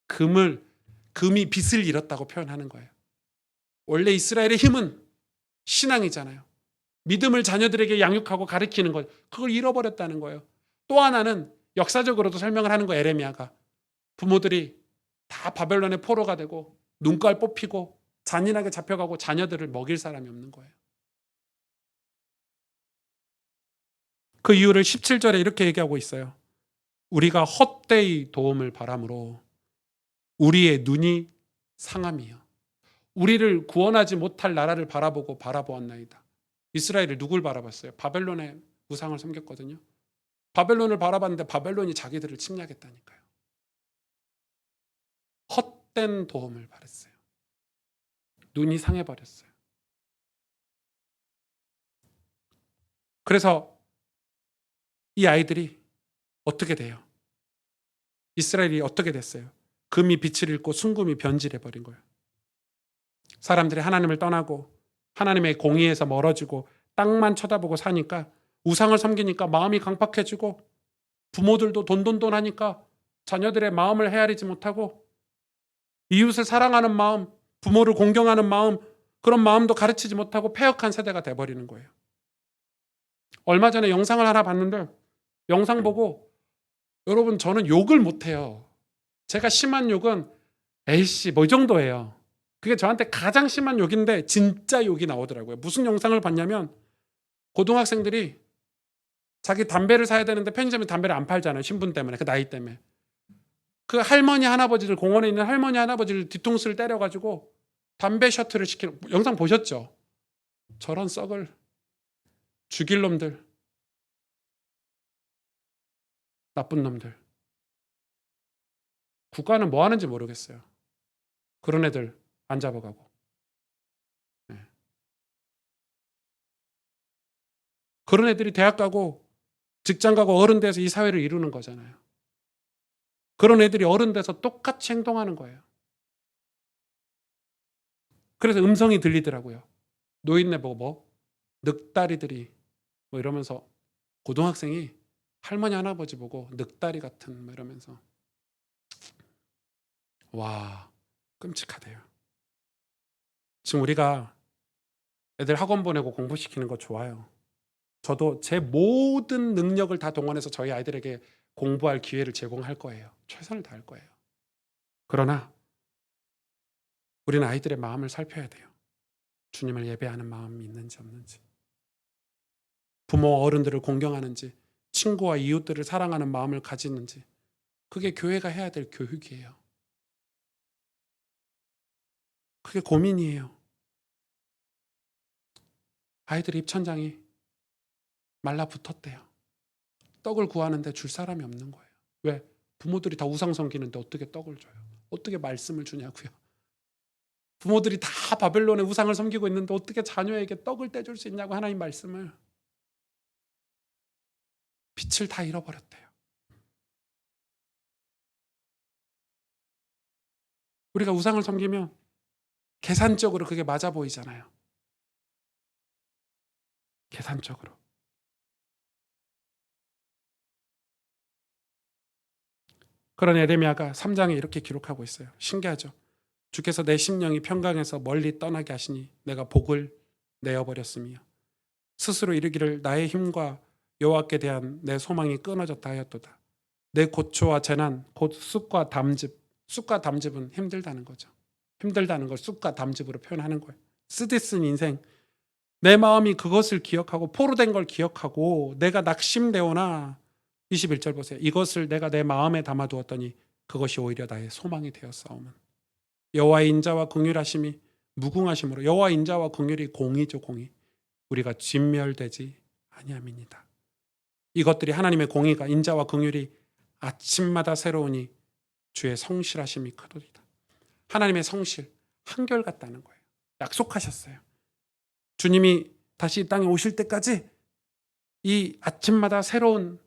금이 빛을 잃었다고 표현하는 거예요. 원래 이스라엘의 힘은 신앙이잖아요. 믿음을 자녀들에게 양육하고 가르치는 것, 그걸 잃어버렸다는 거예요. 또 하나는 역사적으로도 설명을 하는 거예요. 에레미야가 부모들이 다 바벨론의 포로가 되고 눈깔 뽑히고 잔인하게 잡혀가고 자녀들을 먹일 사람이 없는 거예요. 그 이유를 17절에 이렇게 얘기하고 있어요. 우리가 헛되이 도움을 바람으로 우리의 눈이 상함이요. 우리를 구원하지 못할 나라를 바라보았나이다. 이스라엘이 누굴 바라봤어요? 바벨론의 우상을 섬겼거든요. 바벨론을 바라봤는데 바벨론이 자기들을 침략했다니까요. 헛된 도움을 바랬어요. 눈이 상해버렸어요. 그래서 이 아이들이 어떻게 돼요? 이스라엘이 어떻게 됐어요? 금이 빛을 잃고 순금이 변질해버린 거예요. 사람들이 하나님을 떠나고 하나님의 공의에서 멀어지고 땅만 쳐다보고 사니까 우상을 섬기니까 마음이 강팍해지고 부모들도 돈돈돈하니까 자녀들의 마음을 헤아리지 못하고 이웃을 사랑하는 마음, 부모를 공경하는 마음, 그런 마음도 가르치지 못하고 패역한 세대가 돼버리는 거예요. 얼마 전에 영상을 하나 봤는데 영상 보고 여러분 저는 욕을 못해요. 제가 심한 욕은 에이씨 뭐 이 정도예요. 그게 저한테 가장 심한 욕인데 진짜 욕이 나오더라고요. 무슨 영상을 봤냐면 고등학생들이 자기 담배를 사야 되는데 편의점에 담배를 안 팔잖아요. 신분 때문에, 그 나이 때문에. 그 할머니 할아버지들, 공원에 있는 할머니 할아버지를 뒤통수를 때려가지고 담배 셔틀을 시키는, 영상 보셨죠? 저런 썩을 죽일 놈들, 나쁜 놈들. 국가는 뭐 하는지 모르겠어요. 그런 애들 안 잡아가고. 네. 그런 애들이 대학 가고 직장 가고 어른 돼서 이 사회를 이루는 거잖아요. 그런 애들이 어른 돼서 똑같이 행동하는 거예요. 그래서 음성이 들리더라고요. 노인네 보고 늑다리들이 뭐 이러면서 고등학생이 할머니 할아버지 보고 늑다리 같은 뭐 이러면서 와 끔찍하대요. 지금 우리가 애들 학원 보내고 공부시키는 거 좋아요. 저도 제 모든 능력을 다 동원해서 저희 아이들에게 공부할 기회를 제공할 거예요. 최선을 다할 거예요. 그러나 우리는 아이들의 마음을 살펴야 돼요. 주님을 예배하는 마음이 있는지 없는지, 부모 어른들을 공경하는지, 친구와 이웃들을 사랑하는 마음을 가지는지, 그게 교회가 해야 될 교육이에요. 그게 고민이에요. 아이들 입천장이 말라붙었대요. 떡을 구하는데 줄 사람이 없는 거예요. 왜? 부모들이 다 우상 섬기는데 어떻게 떡을 줘요? 어떻게 말씀을 주냐고요. 부모들이 다 바벨론의 우상을 섬기고 있는데 어떻게 자녀에게 떡을 떼줄 수 있냐고 하나님 말씀을. 빛을 다 잃어버렸대요. 우리가 우상을 섬기면 계산적으로 그게 맞아 보이잖아요. 계산적으로. 그런 에레미야가 3장에 이렇게 기록하고 있어요. 신기하죠. 주께서 내 심령이 평강에서 멀리 떠나게 하시니 내가 복을 내어버렸으며 스스로 이르기를 나의 힘과 여호와께 대한 내 소망이 끊어졌다 하였도다. 내 고초와 재난 곧 쑥과 담즙. 쑥과 담즙은 힘들다는 거죠. 힘들다는 걸 쑥과 담즙으로 표현하는 거예요. 쓰디쓴 인생. 내 마음이 그것을 기억하고 포로된 걸 기억하고 내가 낙심되오나 21절 보세요. 이것을 내가 내 마음에 담아두었더니 그것이 오히려 나의 소망이 되었사오면 여호와의 인자와 긍휼하심이 무궁하심으로 여호와의 인자와 긍휼이 공의죠 공의. 우리가 진멸되지 아니함이니이다. 이것들이 하나님의 공의가 인자와 긍휼이 아침마다 새로우니 주의 성실하심이 크도리다. 하나님의 성실 한결같다는 거예요. 약속하셨어요. 주님이 다시 이 땅에 오실 때까지 이 아침마다 새로운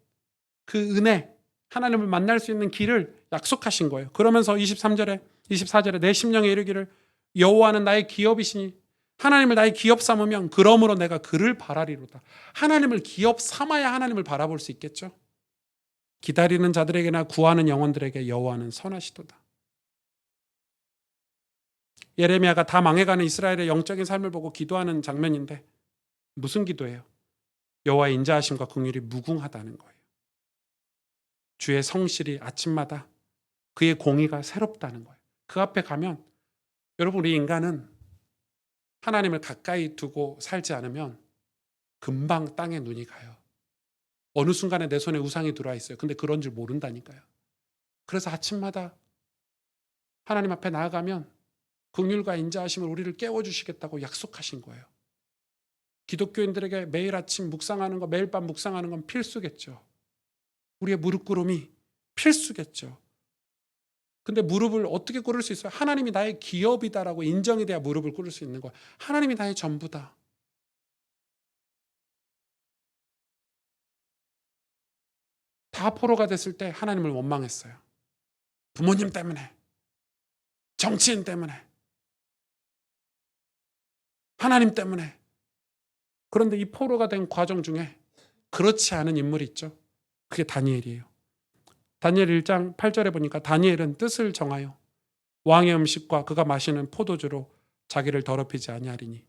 그 은혜, 하나님을 만날 수 있는 길을 약속하신 거예요. 그러면서 23절에 24절에 내 심령에 이르기를 여호와는 나의 기업이시니 하나님을 나의 기업 삼으면 그러므로 내가 그를 바라리로다. 하나님을 기업 삼아야 하나님을 바라볼 수 있겠죠. 기다리는 자들에게나 구하는 영혼들에게 여호와는 선하시도다. 예레미야가 다 망해가는 이스라엘의 영적인 삶을 보고 기도하는 장면인데 무슨 기도예요? 여호와의 인자하심과 긍휼이 무궁하다는 거예요. 주의 성실이 아침마다 그의 공의가 새롭다는 거예요. 그 앞에 가면 여러분 우리 인간은 하나님을 가까이 두고 살지 않으면 금방 땅에 눈이 가요. 어느 순간에 내 손에 우상이 들어와 있어요. 근데 그런 줄 모른다니까요. 그래서 아침마다 하나님 앞에 나아가면 긍휼과 인자하심을 우리를 깨워주시겠다고 약속하신 거예요. 기독교인들에게 매일 아침 묵상하는 거, 매일 밤 묵상하는 건 필수겠죠. 우리의 무릎 꿇음이 필수겠죠. 근데 무릎을 어떻게 꿇을 수 있어요? 하나님이 나의 기업이다라고 인정이 돼야 무릎을 꿇을 수 있는 거예요. 하나님이 나의 전부다. 다 포로가 됐을 때 하나님을 원망했어요. 부모님 때문에, 정치인 때문에, 하나님 때문에. 그런데 이 포로가 된 과정 중에 그렇지 않은 인물이 있죠. 그게 다니엘이에요. 다니엘 1장 8절에 보니까 다니엘은 뜻을 정하여 왕의 음식과 그가 마시는 포도주로 자기를 더럽히지 아니하리니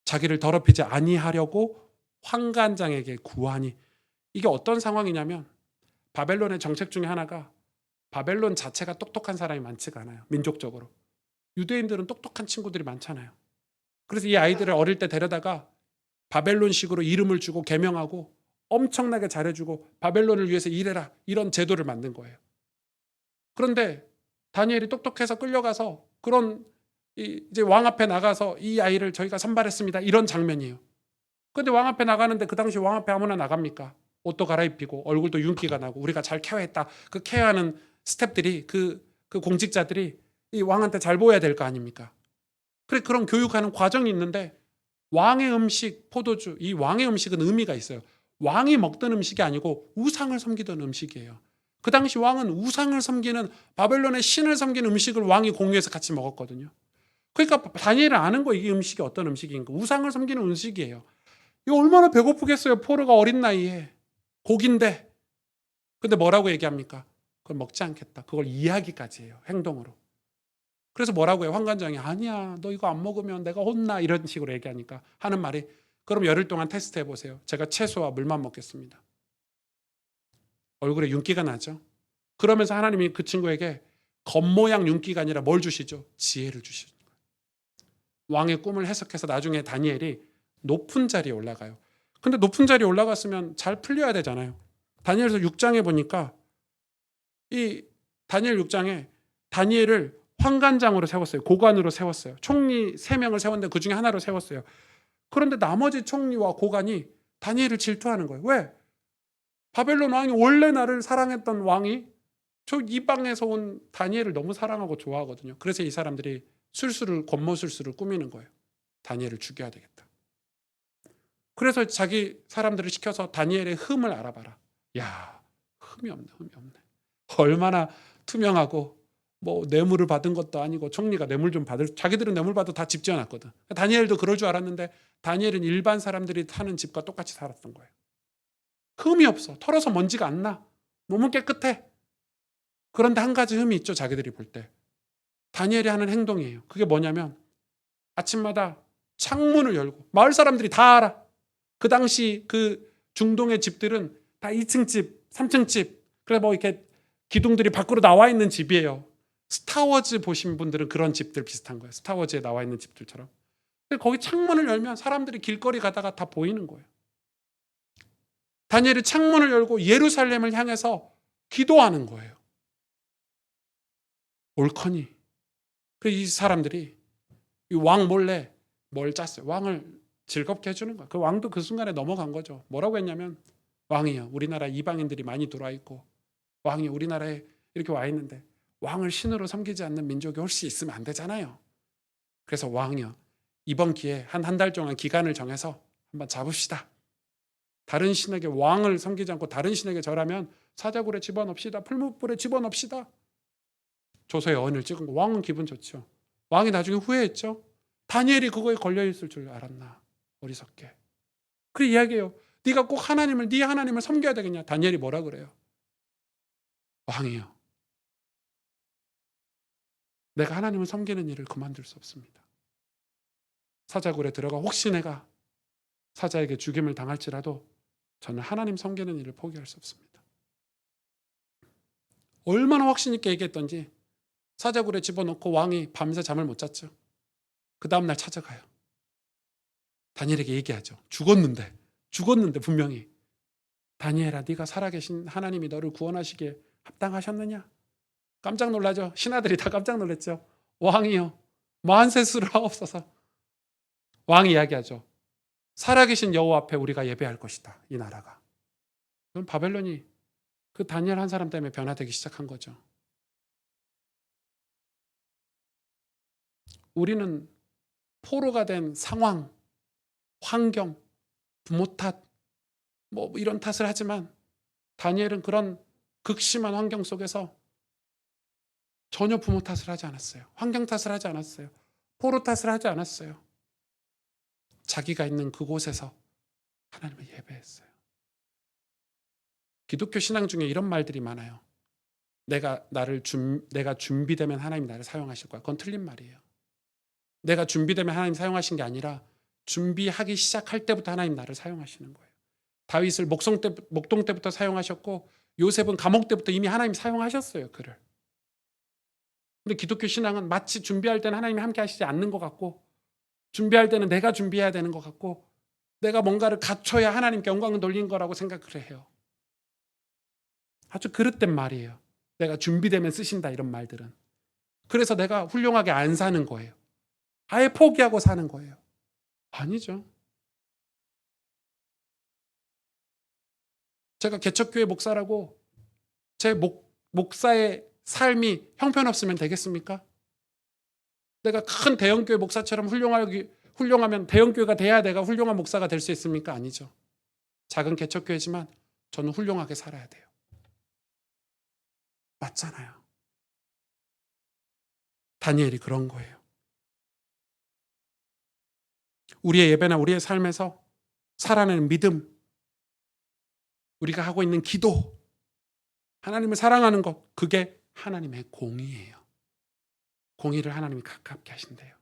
자기를 더럽히지 아니하려고 환관장에게 구하니. 이게 어떤 상황이냐면 바벨론의 정책 중에 하나가 바벨론 자체가 똑똑한 사람이 많지가 않아요. 민족적으로. 유대인들은 똑똑한 친구들이 많잖아요. 그래서 이 아이들을 어릴 때 데려다가 바벨론식으로 이름을 주고 계명하고 엄청나게 잘해주고 바벨론을 위해서 일해라 이런 제도를 만든 거예요. 그런데 다니엘이 똑똑해서 끌려가서 그런 이제 왕 앞에 나가서 이 아이를 저희가 선발했습니다 이런 장면이에요. 그런데 왕 앞에 나가는데 그 당시 왕 앞에 아무나 나갑니까? 옷도 갈아입히고 얼굴도 윤기가 나고 우리가 잘 케어했다. 그 케어하는 스태프들이 그 공직자들이 이 왕한테 잘 보여야 될 거 아닙니까? 그래 그런 교육하는 과정이 있는데 왕의 음식, 포도주, 이 왕의 음식은 의미가 있어요. 왕이 먹던 음식이 아니고 우상을 섬기던 음식이에요. 그 당시 왕은 우상을 섬기는 바벨론의 신을 섬기는 음식을 왕이 공유해서 같이 먹었거든요. 그러니까 다니엘은 아는 거 이게 음식이 어떤 음식인가. 우상을 섬기는 음식이에요. 이거 얼마나 배고프겠어요. 포로가 어린 나이에. 고기인데. 근데 뭐라고 얘기합니까? 그걸 먹지 않겠다. 그걸 이야기까지 해요. 행동으로. 그래서 뭐라고 해요? 환관장이 아니야. 너 이거 안 먹으면 내가 혼나. 이런 식으로 얘기하니까 하는 말이 그럼 열흘 동안 테스트 해보세요. 제가 채소와 물만 먹겠습니다. 얼굴에 윤기가 나죠. 그러면서 하나님이 그 친구에게 겉모양 윤기가 아니라 뭘 주시죠? 지혜를 주시죠. 왕의 꿈을 해석해서 나중에 다니엘이 높은 자리에 올라가요. 근데 높은 자리에 올라갔으면 잘 풀려야 되잖아요. 다니엘서 6장에 보니까 이 다니엘 6장에 다니엘을 환관장으로 세웠어요. 고관으로 세웠어요. 총리 3명을 세웠는데 그 중에 하나로 세웠어요. 그런데 나머지 총리와 고관이 다니엘을 질투하는 거예요. 왜? 바벨론 왕이 원래 나를 사랑했던 왕이 저 이방에서 온 다니엘을 너무 사랑하고 좋아하거든요. 그래서 이 사람들이 권모술수를 꾸미는 거예요. 다니엘을 죽여야 되겠다. 그래서 자기 사람들을 시켜서 다니엘의 흠을 알아봐라. 야, 흠이 없네. 얼마나 투명하고 뭐 뇌물을 받은 것도 아니고 총리가 뇌물 좀 자기들은 뇌물 받아 다 집 지어놨거든. 다니엘도 그럴 줄 알았는데 다니엘은 일반 사람들이 사는 집과 똑같이 살았던 거예요. 흠이 없어. 털어서 먼지가 안 나. 너무 깨끗해. 그런데 한 가지 흠이 있죠. 자기들이 볼 때. 다니엘이 하는 행동이에요. 그게 뭐냐면 아침마다 창문을 열고, 마을 사람들이 다 알아. 그 당시 그 중동의 집들은 다 2층 집, 3층 집, 그래 뭐 이렇게 기둥들이 밖으로 나와 있는 집이에요. 스타워즈 보신 분들은 그런 집들 비슷한 거예요. 스타워즈에 나와 있는 집들처럼. 거기 창문을 열면 사람들이 길거리 가다가 다 보이는 거예요. 다니엘이 창문을 열고 예루살렘을 향해서 기도하는 거예요. 옳거니. 그래서 이 사람들이 이 왕 몰래 뭘 짰어요. 왕을 즐겁게 해주는 거예요. 그 왕도 그 순간에 넘어간 거죠. 뭐라고 했냐면, 왕이요, 우리나라 이방인들이 많이 들어와 있고 왕이 우리나라에 이렇게 와 있는데 왕을 신으로 섬기지 않는 민족이 훨씬 있으면 안 되잖아요. 그래서 왕이요, 이번 기회에 한 달 동안 기간을 정해서 한번 잡읍시다. 다른 신에게 왕을 섬기지 않고 다른 신에게 절하면 사자굴에 집어넣읍시다. 풀무불에 집어넣읍시다. 조서에 언을 찍은 거. 왕은 기분 좋죠. 왕이 나중에 후회했죠. 다니엘이 그거에 걸려있을 줄 알았나. 어리석게. 그 이야기예요. 네가 꼭 네 하나님을 섬겨야 되겠냐. 다니엘이 뭐라 그래요? 왕이요, 내가 하나님을 섬기는 일을 그만둘 수 없습니다. 사자굴에 들어가 혹시 내가 사자에게 죽임을 당할지라도 저는 하나님 섬기는 일을 포기할 수 없습니다. 얼마나 확신 있게 얘기했던지 사자굴에 집어넣고 왕이 밤새 잠을 못 잤죠. 그 다음날 찾아가요. 다니엘에게 얘기하죠. 죽었는데 분명히. 다니엘아, 네가 살아계신 하나님이 너를 구원하시기에 합당하셨느냐? 깜짝 놀라죠. 신하들이 다 깜짝 놀랐죠. 왕이요, 만세수를 하옵소서. 왕이 이야기하죠. 살아계신 여호와 앞에 우리가 예배할 것이다. 이 나라가. 그럼 바벨론이 그 다니엘 한 사람 때문에 변화되기 시작한 거죠. 우리는 포로가 된 상황, 환경, 부모 탓, 뭐 이런 탓을 하지만 다니엘은 그런 극심한 환경 속에서 전혀 부모 탓을 하지 않았어요. 환경 탓을 하지 않았어요. 포로 탓을 하지 않았어요. 자기가 있는 그곳에서 하나님을 예배했어요. 기독교 신앙 중에 이런 말들이 많아요. 내가 준비되면 하나님이 나를 사용하실 거야. 그건 틀린 말이에요. 내가 준비되면 하나님 사용하신 게 아니라 준비하기 시작할 때부터 하나님 나를 사용하시는 거예요. 다윗을 목동 때부터 사용하셨고 요셉은 감옥 때부터 이미 하나님 사용하셨어요. 그를. 근데 기독교 신앙은 마치 준비할 때는 하나님이 함께 하시지 않는 것 같고 준비할 때는 내가 준비해야 되는 것 같고 내가 뭔가를 갖춰야 하나님께 영광을 돌리는 거라고 생각을 해요. 아주 그릇된 말이에요. 내가 준비되면 쓰신다 이런 말들은. 그래서 내가 훌륭하게 안 사는 거예요. 아예 포기하고 사는 거예요. 아니죠. 제가 개척교회 목사라고 제 목사의 삶이 형편없으면 되겠습니까? 내가 큰 대형교회 목사처럼 훌륭하면 대형교회가 돼야 내가 훌륭한 목사가 될 수 있습니까? 아니죠. 작은 개척교회지만 저는 훌륭하게 살아야 돼요. 맞잖아요. 다니엘이 그런 거예요. 우리의 예배나 우리의 삶에서 살아내는 믿음, 우리가 하고 있는 기도, 하나님을 사랑하는 것, 그게 하나님의 공의예요. 공의를 하나님이 가깝게 하신대요.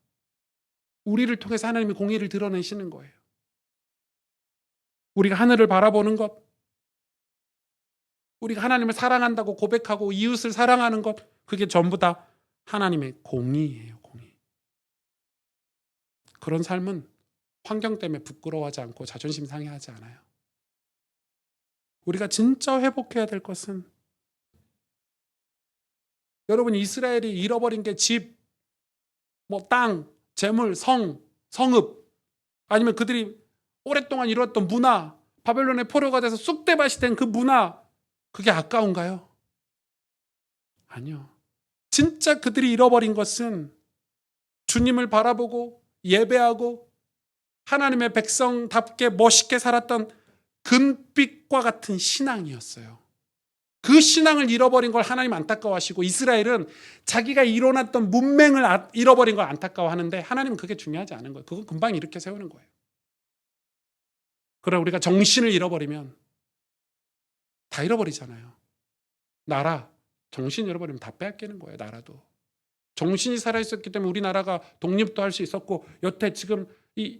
우리를 통해서 하나님이 공의를 드러내시는 거예요. 우리가 하늘을 바라보는 것, 우리가 하나님을 사랑한다고 고백하고 이웃을 사랑하는 것, 그게 전부 다 하나님의 공의예요. 공의. 그런 삶은 환경 때문에 부끄러워하지 않고 자존심 상해하지 않아요. 우리가 진짜 회복해야 될 것은, 여러분, 이스라엘이 잃어버린 게 집, 땅, 재물, 성읍, 아니면 그들이 오랫동안 이루었던 문화, 바벨론의 포로가 돼서 쑥대밭이 된 그 문화, 그게 아까운가요? 아니요. 진짜 그들이 잃어버린 것은 주님을 바라보고 예배하고 하나님의 백성답게 멋있게 살았던 금빛과 같은 신앙이었어요. 그 신앙을 잃어버린 걸 하나님 안타까워하시고, 이스라엘은 자기가 이뤄놨던 문맹을 잃어버린 걸 안타까워하는데, 하나님은 그게 중요하지 않은 거예요. 그거 금방 일으켜 세우는 거예요. 그러나 우리가 정신을 잃어버리면 다 잃어버리잖아요. 나라, 정신 잃어버리면 다 빼앗기는 거예요. 나라도. 정신이 살아있었기 때문에 우리나라가 독립도 할 수 있었고, 여태 지금 이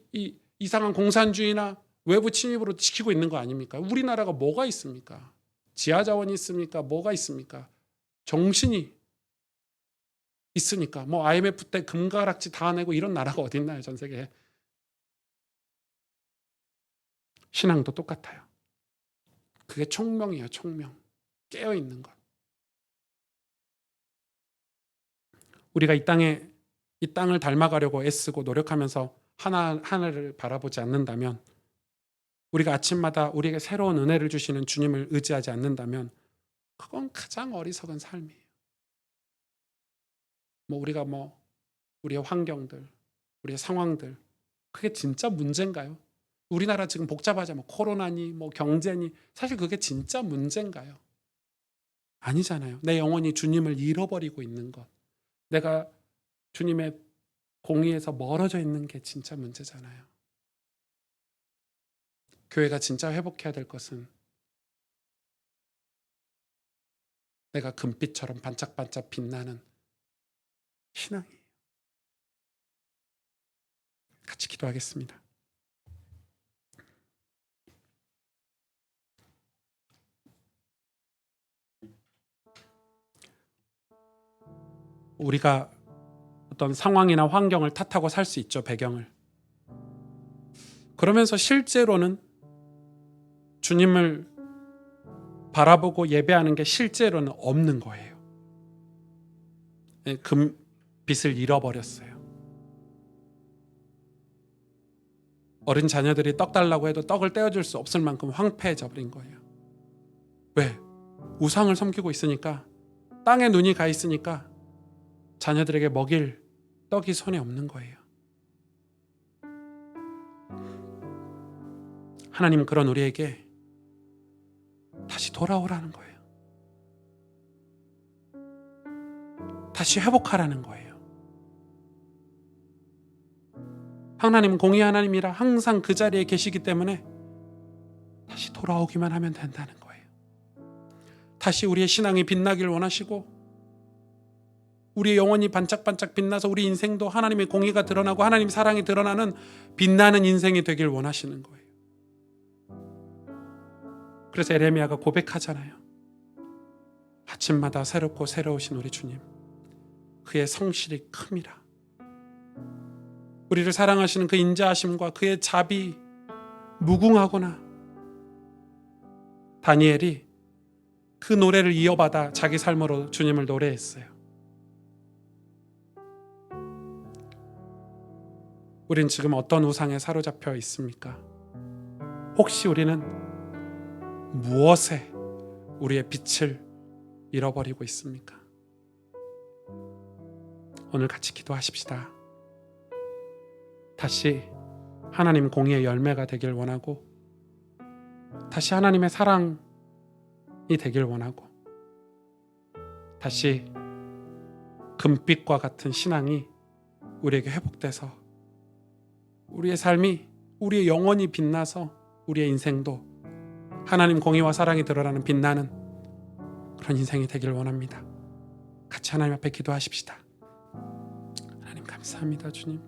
이상한 공산주의나 외부 침입으로 지키고 있는 거 아닙니까? 우리나라가 뭐가 있습니까? 지하자원이 있습니까? 뭐가 있습니까? 정신이 있으니까. 뭐 IMF 때 금가락지 다 내고 이런 나라가 어디 있나요? 전 세계에. 신앙도 똑같아요. 그게 총명이에요. 총명. 깨어있는 것. 우리가 이 땅을 닮아가려고 애쓰고 노력하면서 하나를 바라보지 않는다면, 우리가 아침마다 우리에게 새로운 은혜를 주시는 주님을 의지하지 않는다면, 그건 가장 어리석은 삶이에요. 우리가 우리의 환경들, 우리의 상황들, 그게 진짜 문제인가요? 우리나라 지금 복잡하자 코로나니 경제니, 사실 그게 진짜 문제인가요? 아니잖아요. 내 영혼이 주님을 잃어버리고 있는 것, 내가 주님의 공의에서 멀어져 있는 게 진짜 문제잖아요. 교회가 진짜 회복해야 될 것은 내가 금빛처럼 반짝반짝 빛나는 신앙이에요. 같이 기도하겠습니다. 우리가 어떤 상황이나 환경을 탓하고 살 수 있죠, 배경을. 그러면서 실제로는 주님을 바라보고 예배하는 게 실제로는 없는 거예요. 빛을 잃어버렸어요. 어린 자녀들이 떡 달라고 해도 떡을 떼어줄 수 없을 만큼 황폐해져 버린 거예요. 왜? 우상을 섬기고 있으니까, 땅에 눈이 가 있으니까 자녀들에게 먹일 떡이 손에 없는 거예요. 하나님은 그런 우리에게 다시 돌아오라는 거예요. 다시 회복하라는 거예요. 하나님은 공의 하나님이라 항상 그 자리에 계시기 때문에 다시 돌아오기만 하면 된다는 거예요. 다시 우리의 신앙이 빛나길 원하시고, 우리의 영혼이 반짝반짝 빛나서 우리 인생도 하나님의 공의가 드러나고 하나님의 사랑이 드러나는 빛나는 인생이 되길 원하시는 거예요. 그래서 에레미야가 고백하잖아요. 아침마다 새롭고 새로우신 우리 주님, 그의 성실이 큼이라. 우리를 사랑하시는 그 인자하심과 그의 자비 무궁하구나. 다니엘이 그 노래를 이어받아 자기 삶으로 주님을 노래했어요. 우린 지금 어떤 우상에 사로잡혀 있습니까? 혹시 우리는 무엇에 우리의 빛을 잃어버리고 있습니까? 오늘 같이 기도하십시다. 다시 하나님 공의의 열매가 되길 원하고, 다시 하나님의 사랑이 되길 원하고, 다시 금빛과 같은 신앙이 우리에게 회복돼서 우리의 삶이, 우리의 영혼이 빛나서 우리의 인생도 하나님 공의와 사랑이 드러나는 빛나는 그런 인생이 되길 원합니다. 같이 하나님 앞에 기도하십시다. 하나님 감사합니다, 주님.